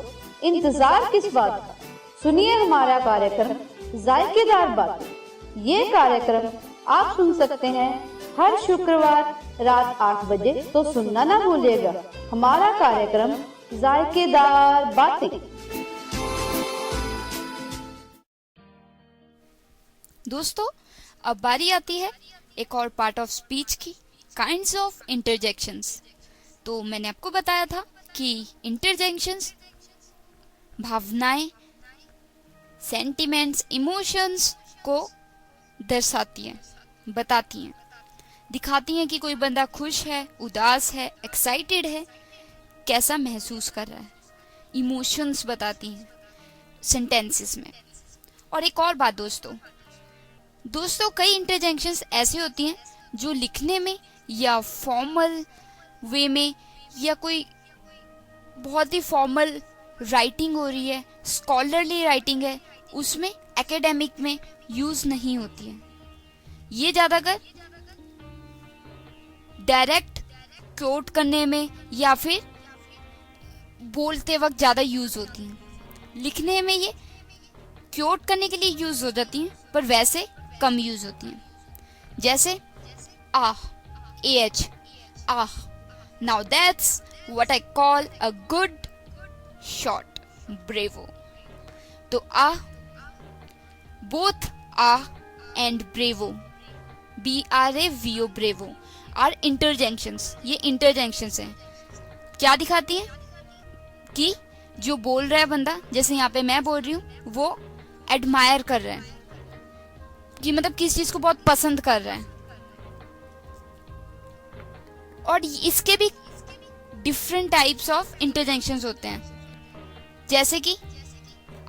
इंतजार किस बात का, सुनिए हमारा कार्यक्रम जायकेदार बातें। ये कार्यक्रम आप सुन सकते हैं हर शुक्रवार रात 8 बजे, तो सुनना ना भूलिएगा हमारा कार्यक्रम जायकेदार बातें। दोस्तों, अब बारी आती है एक और पार्ट ऑफ स्पीच की, काइंड्स ऑफ इंटरजेक्शंस। तो मैंने आपको बताया था कि इंटरजेक्शंस भावनाएं, सेंटिमेंट्स, इमोशंस को दर्शाती हैं, बताती हैं, दिखाती हैं कि कोई बंदा खुश है, उदास है, एक्साइटेड है, कैसा महसूस कर रहा है। इमोशंस बताती हैं सेंटेंसेस में। और एक और बात दोस्तों, कई इंटरजेक्शंस ऐसी होती हैं जो लिखने में या फॉर्मल वे में, या कोई बहुत ही फॉर्मल राइटिंग हो रही है, स्कॉलरली राइटिंग है, उसमें एकेडमिक में यूज नहीं होती है। ये ज्यादातर डायरेक्ट कोट करने में या फिर बोलते वक्त ज्यादा यूज होती हैं। लिखने में ये कोट करने के लिए यूज हो जाती हैं, पर वैसे कम यूज होती हैं। जैसे ah, AH, ah. Now that's what I call a good shot, bravo. तो ah, both ah and bravo, BRAVO, bravo are interjections. ये इंटरजेक्शंस हैं। क्या दिखाती है कि जो बोल रहा है बंदा, जैसे यहाँ पे मैं बोल रही हूँ, वो एडमायर कर रहा है, कि मतलब किस चीज को बहुत पसंद कर रहा है। और इसके भी डिफरेंट टाइप्स ऑफ इंटरजेक्शंस होते हैं, जैसे कि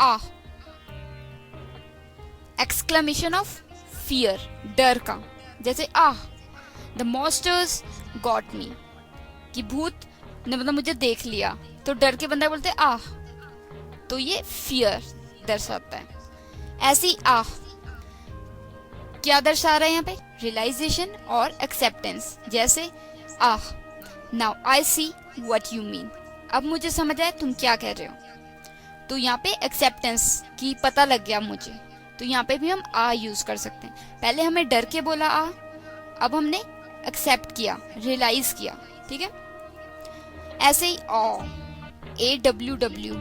आह, एक्सक्लेमेशन ऑफ फियर, डर का, जैसे आह, द मॉन्स्टर्स गॉट मी, कि भूत ने मतलब मुझे देख लिया, तो डर के बंदा बोलते आह, तो ये फियर दर्शाता है। ऐसी आह क्या दर्शा रहा है यहाँ पे? रियलाइजेशन और एक्सेप्टेंस। जैसे ah, now I see what you mean, अब मुझे समझ आया तुम क्या कह रहे हो। तो यहाँ पे एक्सेप्टेंस की पता लग गया मुझे, तो यहाँ पे भी हम आ यूज कर सकते हैं। पहले हमें डर के बोला आ, अब हमने एक्सेप्ट किया, रियलाइज किया, ठीक है। ऐसे ही AWW,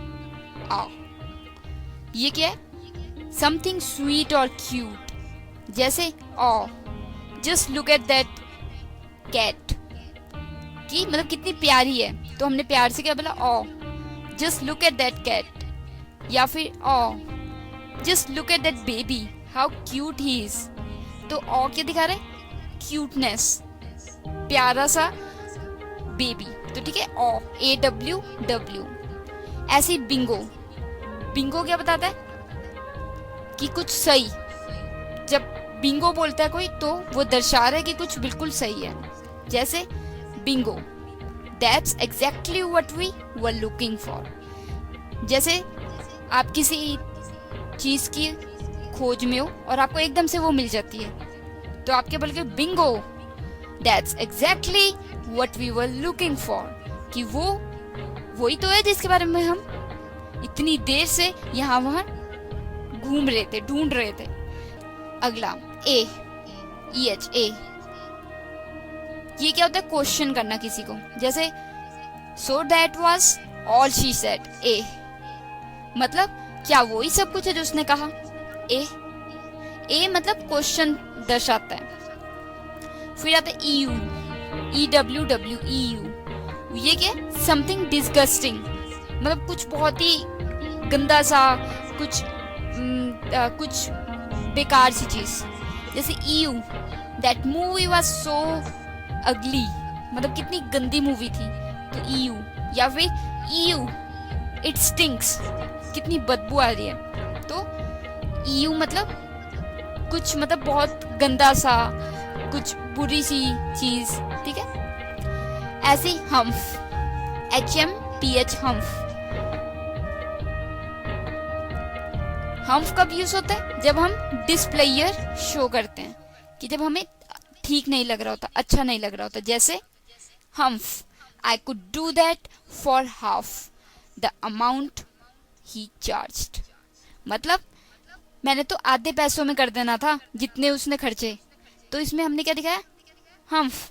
आ, ये क्या है? समथिंग स्वीट और क्यूट। जैसे just look at that cat, कि मतलब कितनी प्यारी है, तो हमने प्यार से क्या बोला? Just look at that cat. या फिर just look at that baby, how cute he is. तो क्या दिखा रहा है? क्यूटनेस, प्यारा सा बेबी। तो ठीक है, AWW। ऐसे बिंगो, बिंगो क्या बताता है? कि कुछ सही। जब बिंगो बोलता है कोई, तो वो दर्शा रहा है कि कुछ बिल्कुल सही है। जैसे bingo, that's exactly what we were looking for. जैसे आप किसी चीज की खोज में हो और आपको एकदम से वो मिल जाती है, तो आप क्या बोलोगे? Bingo, that's exactly what we were looking for, कि वो वही तो है जिसके बारे में हम इतनी देर से यहाँ वहां घूम रहे थे, ढूंढ रहे थे। अगला EH, ए। ये क्या होता है? क्वेश्चन करना किसी को। जैसे so that was all she said, ए, मतलब क्या वो ही सब कुछ है जो उसने कहा? ए मतलब क्वेश्चन दर्शाता है। फिर आता है EU, EWW, EU। ये क्या? समथिंग डिस्गस्टिंग, मतलब कुछ बहुत ही गंदा सा, कुछ बेकार सी चीज। जैसे EU, that movie was so अगली, मतलब कितनी गंदी मूवी थी, तो EU। या फिर EU, इट स्टिंक्स, कितनी बदबू आ रही है, तो EU मतलब कुछ, मतलब बहुत गंदा सा, कुछ बुरी सी चीज, ठीक है। ऐसे हम्फ, HMPH हम्फ। हम्फ कब यूज होता है? जब हम डिस्प्लेयर शो करते हैं कि जब हमें ठीक नहीं लग रहा होता, अच्छा नहीं लग रहा होता। जैसे हम्फ, I could do that for half the amount he charged। मतलब मैंने तो आधे पैसों में कर देना था जितने उसने खर्चे। तो इसमें हमने क्या दिखाया? हम्फ,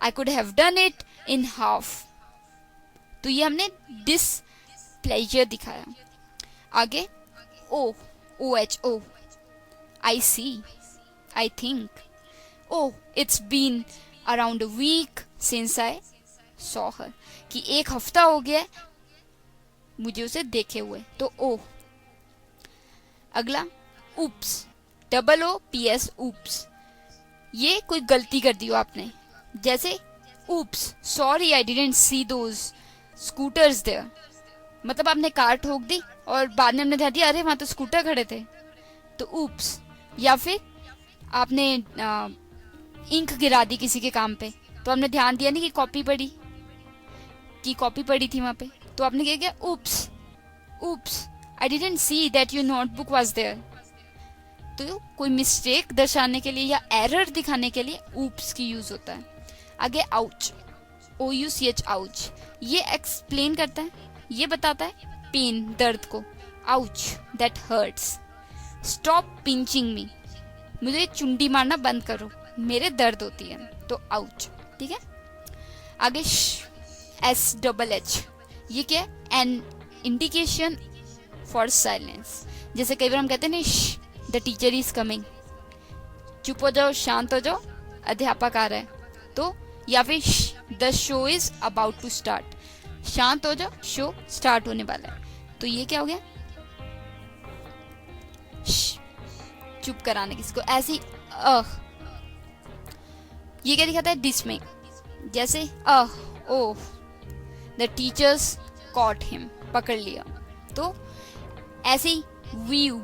I could have done it in half। तो ये हमने displeasure दिखाया। आगे OHO, I see, I think, oh it's been around a week since I saw her, कि एक हफ्ता हो गया मुझे उसे देखे हुए। तो ओ। अगला oops, OOPS, oops। ये कोई गलती कर दी हो आपने, जैसे oops, sorry I didn't see those scooters there। मतलब आपने कार ठोक दी और बाद में हमने ध्यान दिया अरे वहां तो स्कूटर खड़े थे, तो oops। या फिर आपने इंक गिरा दी किसी के काम पे, तो हमने ध्यान दिया नहीं कि कॉपी पड़ी थी वहां पे, तो आपने क्या किया? oops, I didn't see that your notebook was there। तो कोई मिस्टेक दर्शाने के लिए या एरर दिखाने के लिए oops की यूज होता है। आगे ouch, OUCH, ouch। ये एक्सप्लेन करता है, ये बताता है पेन, दर्द को। ouch, that hurts। stop pinching me, मुझे चुंडी मारना बंद करो, मेरे दर्द होती है। तो ouch, ठीक है। आगे SHH, ये क्या है? An indication for silence. जैसे कई बार हम कहते हैं ना द टीचर इज कमिंग, चुप हो जाओ, शांत हो जाओ, अध्यापक आ रहा है। तो या फिर the show is about to start, शांत हो जाओ, शो स्टार्ट होने वाला है। तो ये क्या हो गया? चुप कराना किसी को। ऐसी ये क्या दिखाता है? डिसमे। जैसे ओह द टीचर्स कॉट हिम, पकड़ लिया। तो ऐसे ही व्यू,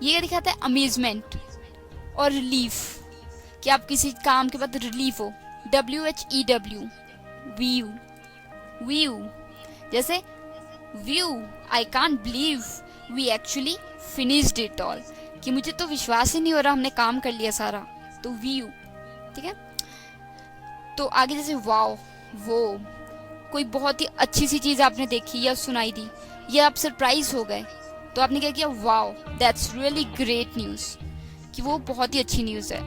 ये क्या दिखाता है? अमेजमेंट और रिलीफ, कि आप किसी काम के बाद रिलीफ हो। WHEW, whew. जैसे whew, I can't believe we actually finished it all, कि मुझे तो विश्वास ही नहीं हो रहा हमने काम कर लिया सारा। तो व्यू, ठीक है। तो आगे जैसे वाओ, वो कोई बहुत ही अच्छी सी चीज आपने देखी या सुनाई दी, या आप सरप्राइज हो गए, तो आपने क्या किया? Wow that's really great news, कि वो बहुत ही अच्छी न्यूज है।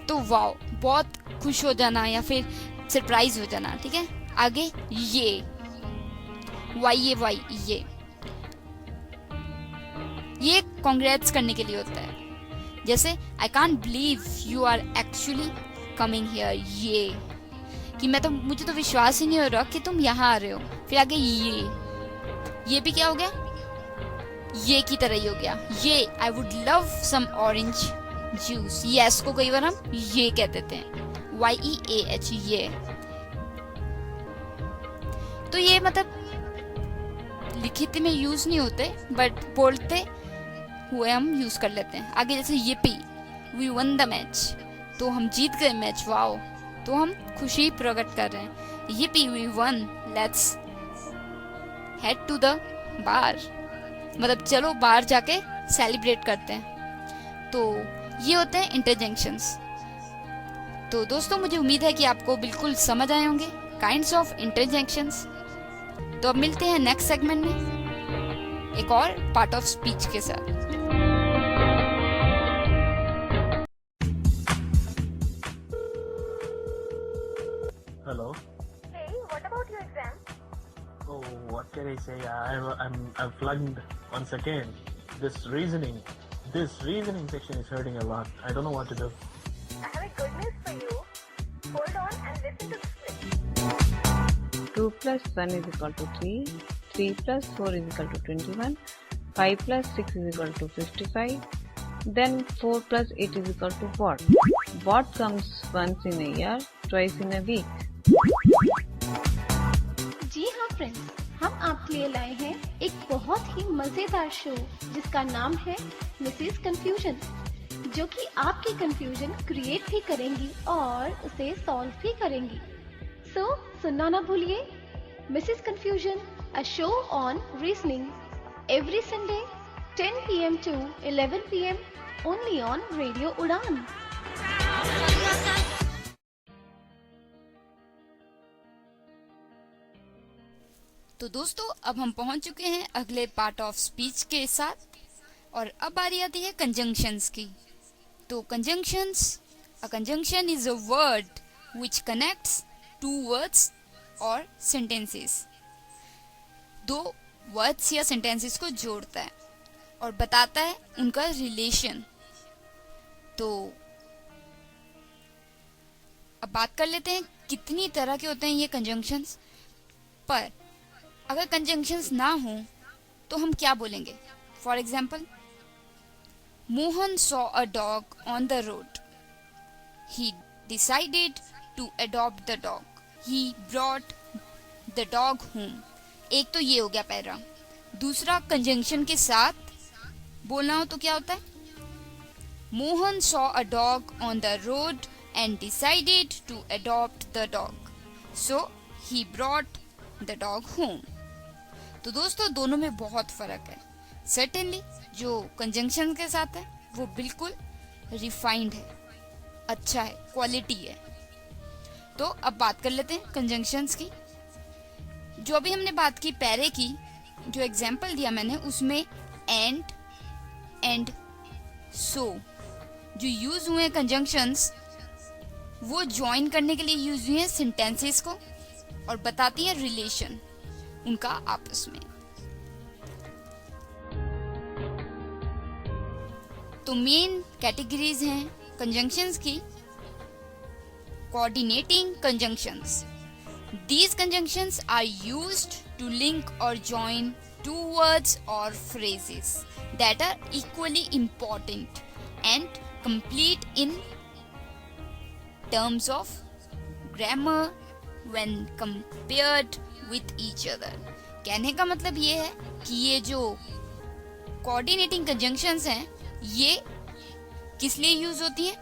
तो वाओ, बहुत खुश हो जाना या फिर सरप्राइज हो जाना, ठीक है। आगे ये YAY, ये कांग्रेट्स करने के लिए होता है। जैसे I can't believe you are actually coming here, ये कि मुझे तो विश्वास ही नहीं हो रहा कि तुम यहाँ आ रहे हो। फिर आगे ये भी क्या हो गया? ये की तरह ही हो गया। ये I would love some orange juice, yes को कई बार हम ये कह देते हैं, YEAH, ये। तो ये मतलब लिखित में यूज नहीं होते, बट बोलते हुए हम यूज कर लेते हैं। आगे जैसे yippee, we won the match, तो हम जीत गए मैच, वाओ, तो हम खुशी प्रकट कर रहे हैं। yippee we won, let's head to the bar, मतलब चलो बाहर जाके सेलिब्रेट करते हैं। तो ये होते हैं इंटरजेक्शंस। तो दोस्तों मुझे उम्मीद है कि आपको बिल्कुल समझ आए होंगे काइंड्स ऑफ इंटरजेक्शंस। तो अब मिलते हैं नेक्स्ट सेगमेंट में एक और पार्ट ऑफ स्पीच के साथ। Hello. Hey, what about your exam? Oh, what can I say? I'm flunked once again. This reasoning section is hurting a lot. I don't know what to do. I have a good news for you. Hold on and listen to the script. 2 plus 1 is equal to 3, 3 plus 4 is equal to 21, 5 plus 6 is equal to 55, then 4 plus 8 is equal to what? What comes once in a year, twice in a week? जी हाँ friends, हम आपके लिए लाए हैं एक बहुत ही मजेदार show जिसका नाम है मिसेस कंफ्यूजन। जो कि आपकी कंफ्यूजन क्रिएट भी करेंगी और उसे सॉल्व भी करेंगी। सो सुनना ना भूलिए Mrs confusion, a show on reasoning every Sunday 10 PM to 11 PM only on Radio Udan। तो दोस्तों अब हम पहुंच चुके हैं अगले पार्ट ऑफ स्पीच के साथ, और अब बारी आती है कंजंक्शंस की। तो conjunctions, a conjunction is a word which connects two words और सेंटेंसेस। दो वर्ड्स या सेंटेंसेस को जोड़ता है और बताता है उनका रिलेशन। तो अब बात कर लेते हैं कितनी तरह के होते हैं ये कंजंक्शंस। पर अगर कंजंक्शंस ना हो तो हम क्या बोलेंगे? For example, Mohan saw a dog on the road, he decided to adopt the dog, he brought the dog home. एक तो ये हो गया पैरा। दूसरा, कंजंक्शन के साथ बोलना हो तो क्या होता है? Mohan saw a dog on the road and decided to adopt the dog, so he brought the dog home. तो दोस्तों दोनों में बहुत फर्क है। सर्टेनली जो कंजंक्शन के साथ है वो बिल्कुल रिफाइंड है, अच्छा है, क्वालिटी है। तो अब बात कर लेते हैं कंजंक्शंस की। जो अभी हमने बात की पैरे की, जो एग्जाम्पल दिया मैंने उसमें एंड सो जो यूज हुए कंजंक्शंस वो ज्वाइन करने के लिए यूज हुए हैं सेंटेंसेस को और बताती हैं रिलेशन उनका आपस में। तो मेन कैटेगरीज हैं कंजंक्शंस की। Coordinating conjunctions, these conjunctions are used to link or join two words or phrases that are equally important and complete in terms of grammar when compared with each other। कहने का मतलब ये है कि ये जो कोऑर्डिनेटिंग कंजंक्शंस हैं ये किस लिए यूज होती हैं?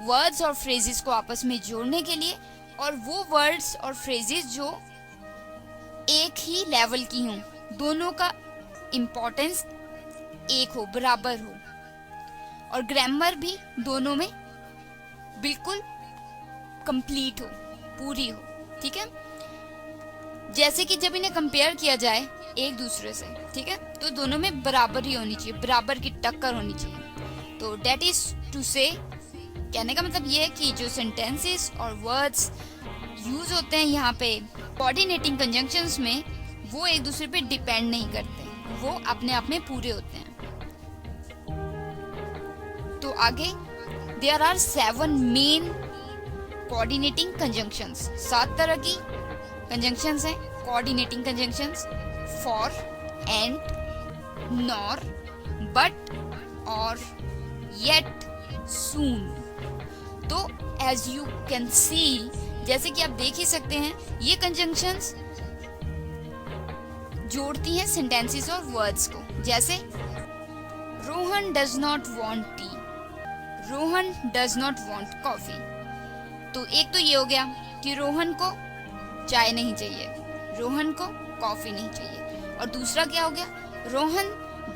वर्ड्स और फ्रेजेस को आपस में जोड़ने के लिए, और वो वर्ड्स और फ्रेजेस जो एक ही लेवल की हों, दोनों का इम्पोर्टेंस एक हो, बराबर हो, और ग्रामर भी दोनों में बिल्कुल कंप्लीट हो, पूरी हो। ठीक है, जैसे कि जब इन्हें कंपेयर किया जाए एक दूसरे से, ठीक है, तो दोनों में बराबर ही होनी चाहिए, बराबर की टक्कर होनी चाहिए। तो डेट इज टू से, कहने का मतलब ये है कि जो सेंटेंसेस और वर्ड्स यूज होते हैं यहाँ पे कोऑर्डिनेटिंग कंजंक्शंस में, वो एक दूसरे पे डिपेंड नहीं करते, वो अपने आप में पूरे होते हैं। तो आगे, there are 7 main coordinating conjunctions. 7 तरह की कंजंक्शंस हैं coordinating conjunctions. For, and, nor, but, or, yet, so. As you you can see, जैसे कि आप देख ही सकते हैं, ये कंजंक्शंस जोड़ती हैं सेंटेंसेस और वर्ड्स को। जैसे Rohan does not want T, Rohan does not want coffee. तो एक तो ये हो गया कि रोहन को चाय नहीं चाहिए, रोहन को कॉफी नहीं चाहिए। और दूसरा क्या हो गया? Rohan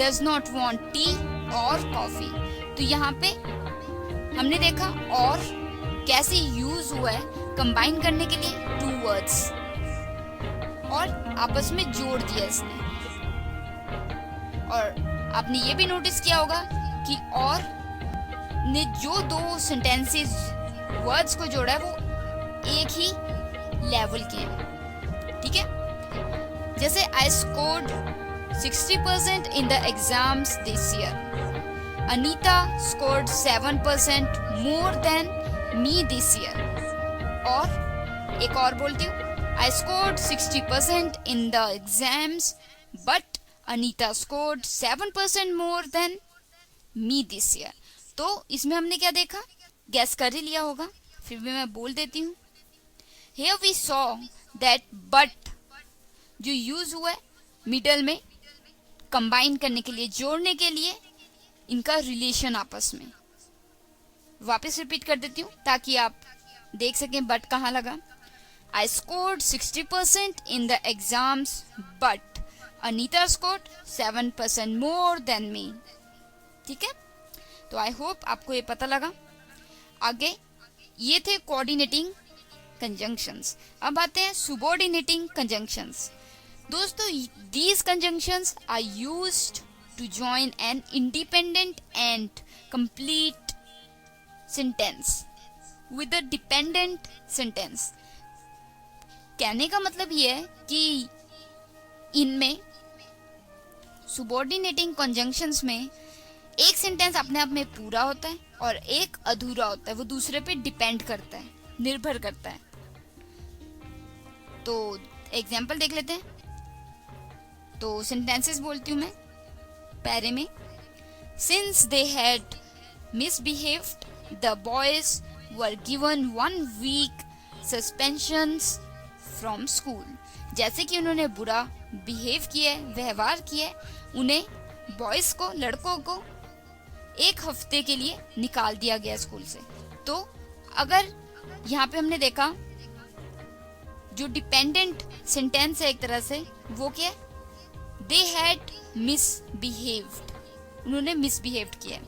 does not want T और कॉफी। तो यहाँ पे हमने देखा और कैसे यूज हुआ है कंबाइन करने के लिए 2 वर्ड्स, और आपस में जोड़ दिया इसने। और आपने ये भी नोटिस किया होगा कि और ने जो 2 सेंटेंसेस वर्ड्स को जोड़ा है वो एक ही लेवल के हैं। ठीक है, जैसे I scored 60% in the exams this year. Anita scored 7% more than me this year. और एक और बोलती हूँ, I scored 60% in the exams, but Anita scored 7% more than me this year. तो इसमें हमने क्या देखा? गैस कर ही लिया होगा, फिर भी मैं बोल देती हूँ। Here we saw that but जो यूज हुआ है मिडल में कंबाइन करने के लिए, जोड़ने के लिए, इनका रिलेशन आपस में। वापस रिपीट कर देती हूँ ताकि आप देख सकें बट कहाँ लगा। I scored 60% in the exams, but Anita scored 7% more than me. ठीक है, तो आई होप आपको ये पता लगा। आगे ये थे कोऑर्डिनेटिंग कंजंक्शंस। अब आते हैं subordinating कंजंक्शंस। दोस्तों, these conjunctions are used to join an independent and complete sentence with a dependent sentence. कहने का मतलब ये है कि इनमें subordinating conjunctions में एक सेंटेंस अपने आप में पूरा होता है और एक अधूरा होता है, वो दूसरे पे डिपेंड करता है, निर्भर करता है। तो एग्जाम्पल देख लेते हैं। तो सेंटेंसेस बोलती हूँ मैं पैरे में। Since they had misbehaved the boys were given 1 week suspensions from school. जैसे कि उन्होंने बुरा बिहेव किया है, व्यवहार किया है, उन्हें बॉयज को, लड़कों को 1 हफ्ते के लिए निकाल दिया गया स्कूल से। तो अगर यहाँ पे हमने देखा जो डिपेंडेंट सेंटेंस है एक तरह से, वो क्या है? दे हैड मिसबिहेव्ड, उन्होंने मिसबिहेव्ड किया है,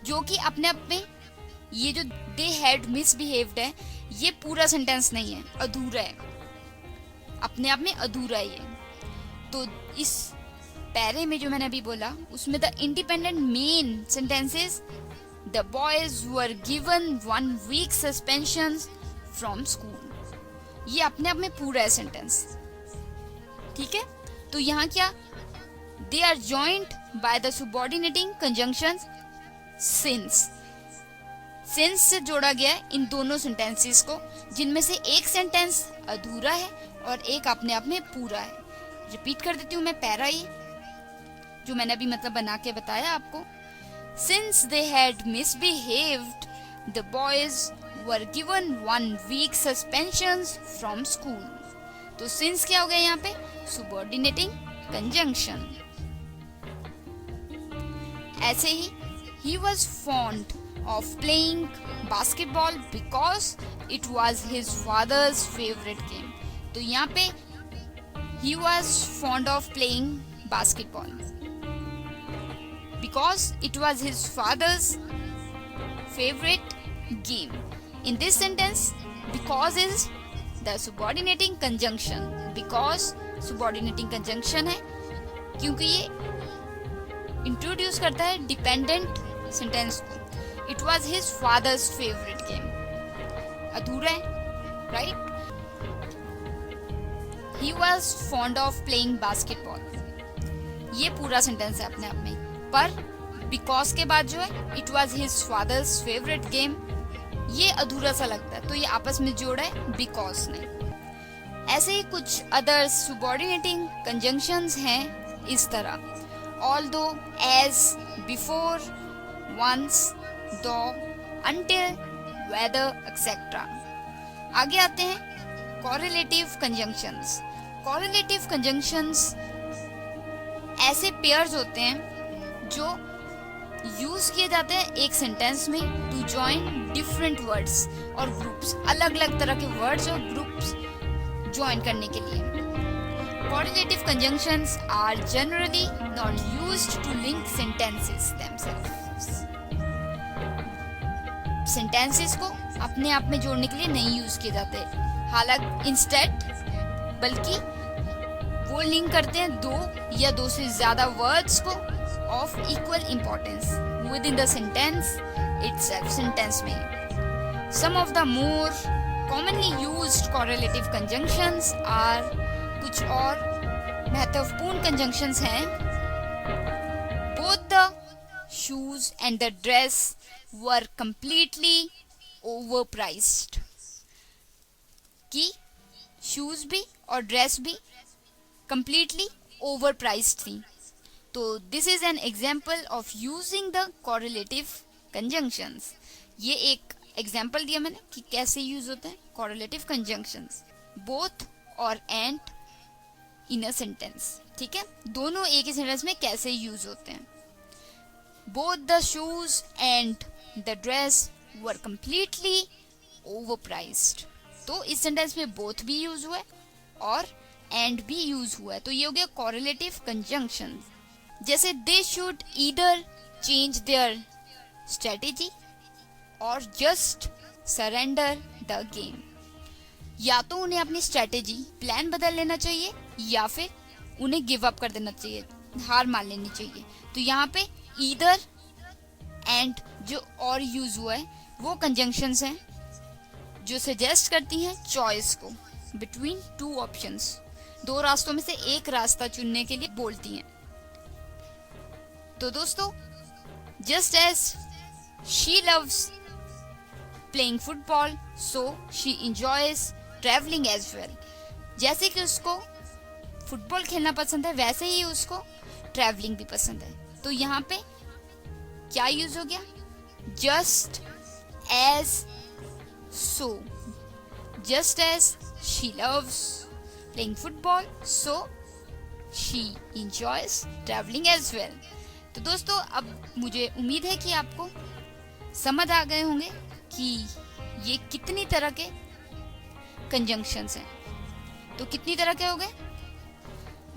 जो कि अपने आप में ये जो दे हैड मिसबिहेव्ड है ये पूरा सेंटेंस नहीं है, अधूरा है, अपने आप में अधूरा है ये। तो इस पैरे में जो मैंने अभी बोला उसमें the independent main sentences the boys were given 1 week suspension from school, ये अपने आप में पूरा है सेंटेंस। ठीक है, तो यहाँ क्या, they are joined by the subordinating conjunctions since। Since से जोड़ा गया है इन दोनों सेंटेंसेस को, जिनमें से एक सेंटेंस अधूरा है और एक अपने आप में पूरा है। रिपीट कर देती हूँ मैं पैरा, ये जो मैंने अभी मतलब बना के बताया आपको। Since they had misbehaved the boys were given 1 week suspensions from school. तो सिंस क्या हो गया यहाँ पे? subordinating conjunction। ऐसे ही he was fond of playing basketball because it was his father's favorite game। तो यहाँ पे he was fond of playing basketball because it was his father's favorite game। In this sentence, because is the subordinating conjunction। because subordinating conjunction है क्योंकि ये introduce करता है dependent sentence को। It was his father's favorite game, अधूरा है, right? He was fond of playing basketball, ये पूरा सेंटेंस है अपने आप में। पर because के बाद जो है it was his father's favorite game, ये अधूरा सा लगता है, तो ये आपस में जोड़ा है because ने। ऐसे ही कुछ अदर subordinating conjunctions हैं इस तरह, although, as, before, once, though, until, whether, etc। आगे आते हैं correlative conjunctions। correlative conjunctions ऐसे पेयर्स होते हैं जो यूज किए जाते हैं एक सेंटेंस में टू जॉइन डिफरेंट वर्ड्स और ग्रुप्स, अलग अलग तरह के वर्ड्स और ग्रुप्स ज्वाइन करने के लिए। Correlative conjunctions are generally not used to link sentences themselves। Sentences को अपने आप में जोड़ने के लिए नहीं यूज किए जाते, हालांकि इंस्टेड बल्कि वो लिंक करते हैं 2 या 2 से ज्यादा वर्ड्स को of equal importance within the sentence itself, sentence में। Some of the more commonly used correlative conjunctions are, कुछ और महत्वपूर्ण कंजंक्शंस हैं। Both the shoes and the dress were completely overpriced। कि शूज भी और ड्रेस भी completely overpriced थी। तो this is an example of using the correlative conjunctions। ये एक एग्जाम्पल दिया मैंने कि कैसे यूज होते हैं correlative conjunctions, both और and in a sentence। ठीक है, दोनों एक ही सेंटेंस में कैसे यूज होते हैं। Both the shoes and the dress were completely overpriced. तो इस सेंटेंस में बोथ भी यूज हुआ है और एंड भी यूज हुआ है, तो ये हो गया कोरिलेटिव कंजंक्शन। जैसे they should either change their strategy और जस्ट सरेंडर द गेम। या तो उन्हें अपनी स्ट्रेटेजी प्लान बदल लेना चाहिए या फिर उन्हें गिव अप कर देना चाहिए, हार मान लेनी चाहिए। तो यहाँ पे ईदर एंड जो और यूज हुआ है वो कंजंक्शंस हैं जो सजेस्ट करती हैं चॉइस को बिटवीन टू ऑप्शंस, दो रास्तों में से एक रास्ता चुनने के लिए बोलती हैं। तो दोस्तों, just as she loves playing football so she enjoys travelling as well. जैसे कि उसको फुटबॉल खेलना पसंद है वैसे ही उसको ट्रैवलिंग भी पसंद है। तो यहाँ पे क्या यूज हो गया? Just as so. Just as she loves playing football so she enjoys travelling as well. तो दोस्तों, अब मुझे उम्मीद है कि आपको समझ आ गए होंगे कि ये कितनी तरह के कंजंक्शंस हैं। तो कितनी तरह के हो गए?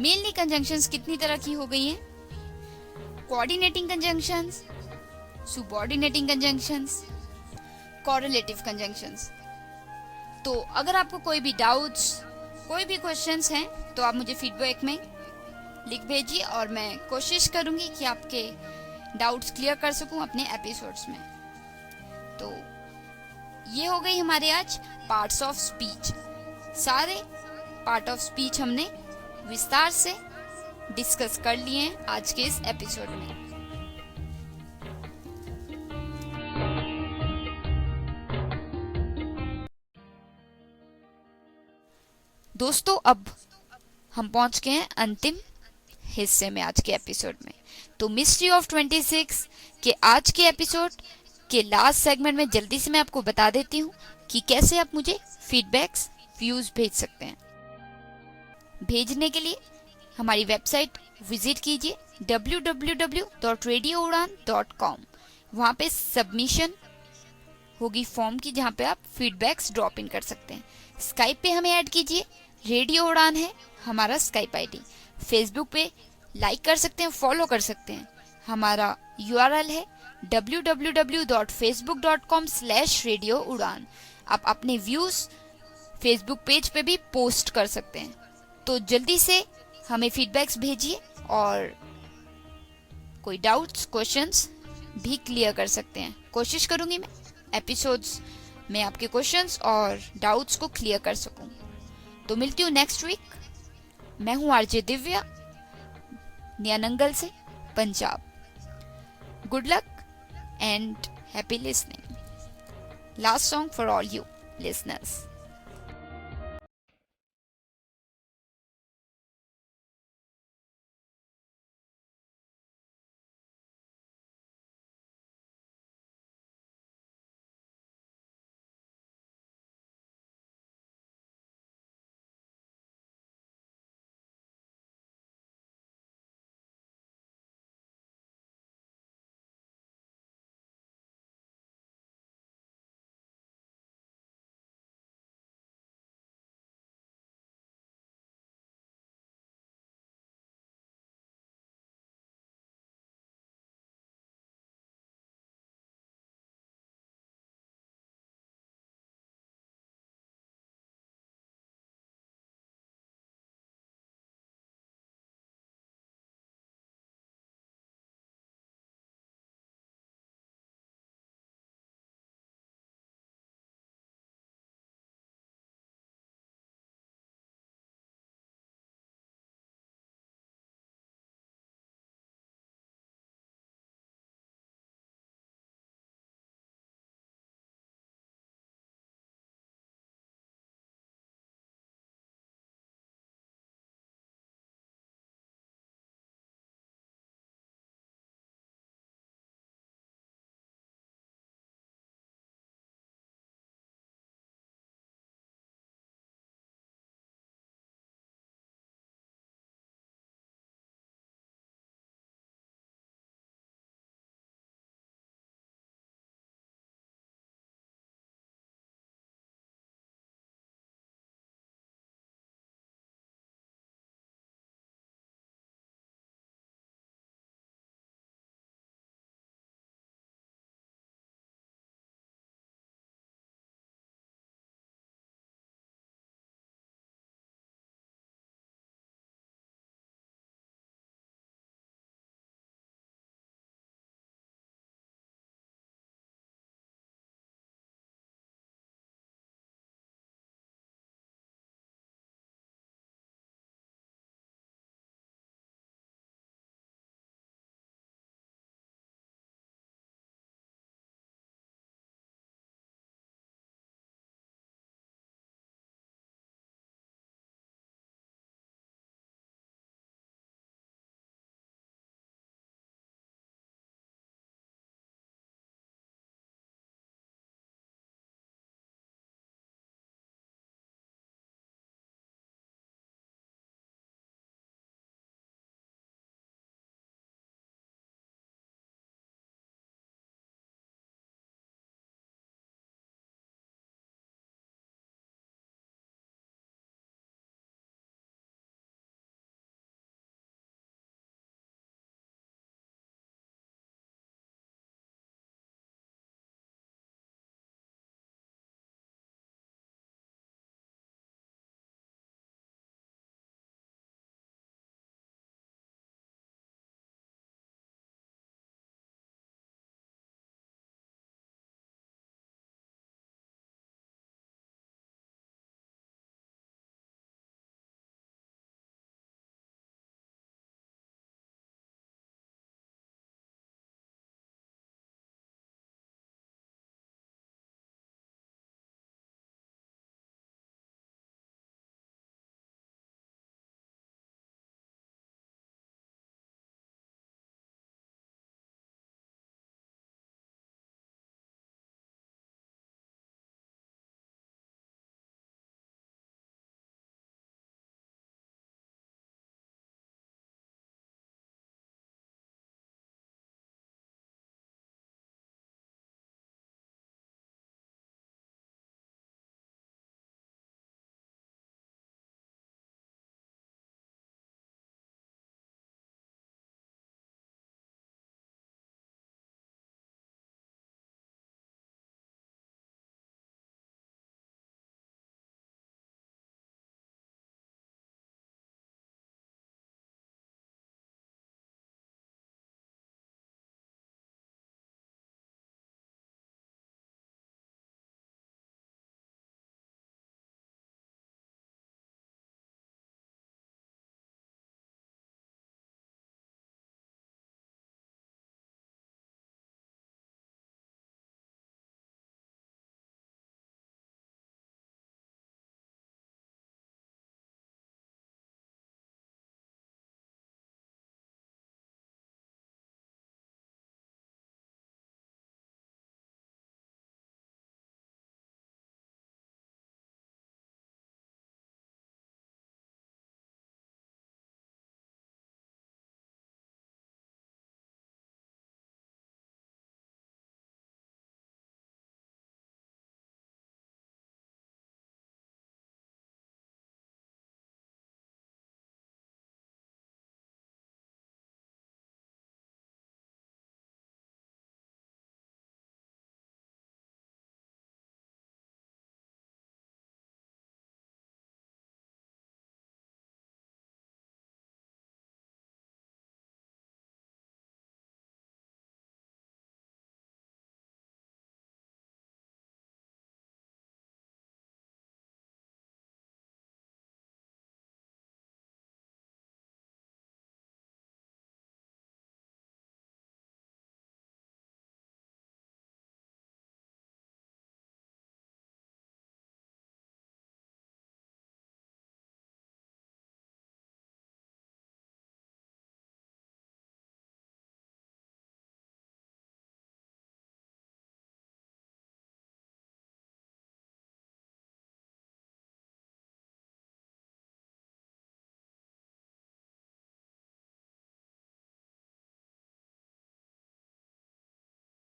मेनली कंजंक्शंस कितनी तरह की हो गई हैं? Coordinating conjunctions, subordinating conjunctions, correlative conjunctions. तो अगर आपको कोई भी डाउट्स, कोई भी क्वेश्चंस हैं तो आप मुझे फीडबैक में लिख भेजिए और मैं कोशिश करूंगी कि आपके डाउट्स क्लियर कर सकूं अपने एपिसोड्स में। तो ये हो गई हमारे आज पार्ट्स ऑफ स्पीच। सारे पार्ट ऑफ स्पीच हमने विस्तार से डिस्कस कर लिए हैं आज के इस एपिसोड में। दोस्तों, अब हम पहुंच गए हैं अंतिम हिस्से में आज के एपिसोड में। तो मिस्ट्री ऑफ 26 के आज के एपिसोड के लास्ट सेगमेंट में जल्दी से मैं आपको बता देती हूँ कि कैसे आप मुझे फीडबैक्स, व्यूज भेज सकते हैं। भेजने के लिए हमारी वेबसाइट विजिट कीजिए www.radioudan.com। वहाँ पे सबमिशन होगी फॉर्म की, जहाँ पे आप फीडबैक्स ड्रॉप इन कर सकते हैं। स्काइप पे हमें ऐड कीजिए, रेडियो उड़ान है हमारा स्काइप आईडी। फेसबुक पे लाइक कर सकते हैं, फॉलो कर सकते हैं। हमारा URL है www.facebook.com/radioudan। आप अपने व्यूज फेसबुक पेज पे भी पोस्ट कर सकते हैं। तो जल्दी से हमें फीडबैक्स भेजिए और कोई डाउट्स, क्वेश्चंस भी क्लियर कर सकते हैं। कोशिश करूंगी मैं एपिसोड्स में आपके क्वेश्चंस और डाउट्स को क्लियर कर सकूं। तो मिलती हूँ नेक्स्ट वीक। मैं हूँ आरजे दिव्या, न्यानंगल से, Punjab. Good luck and happy listening. Last song for all you listeners.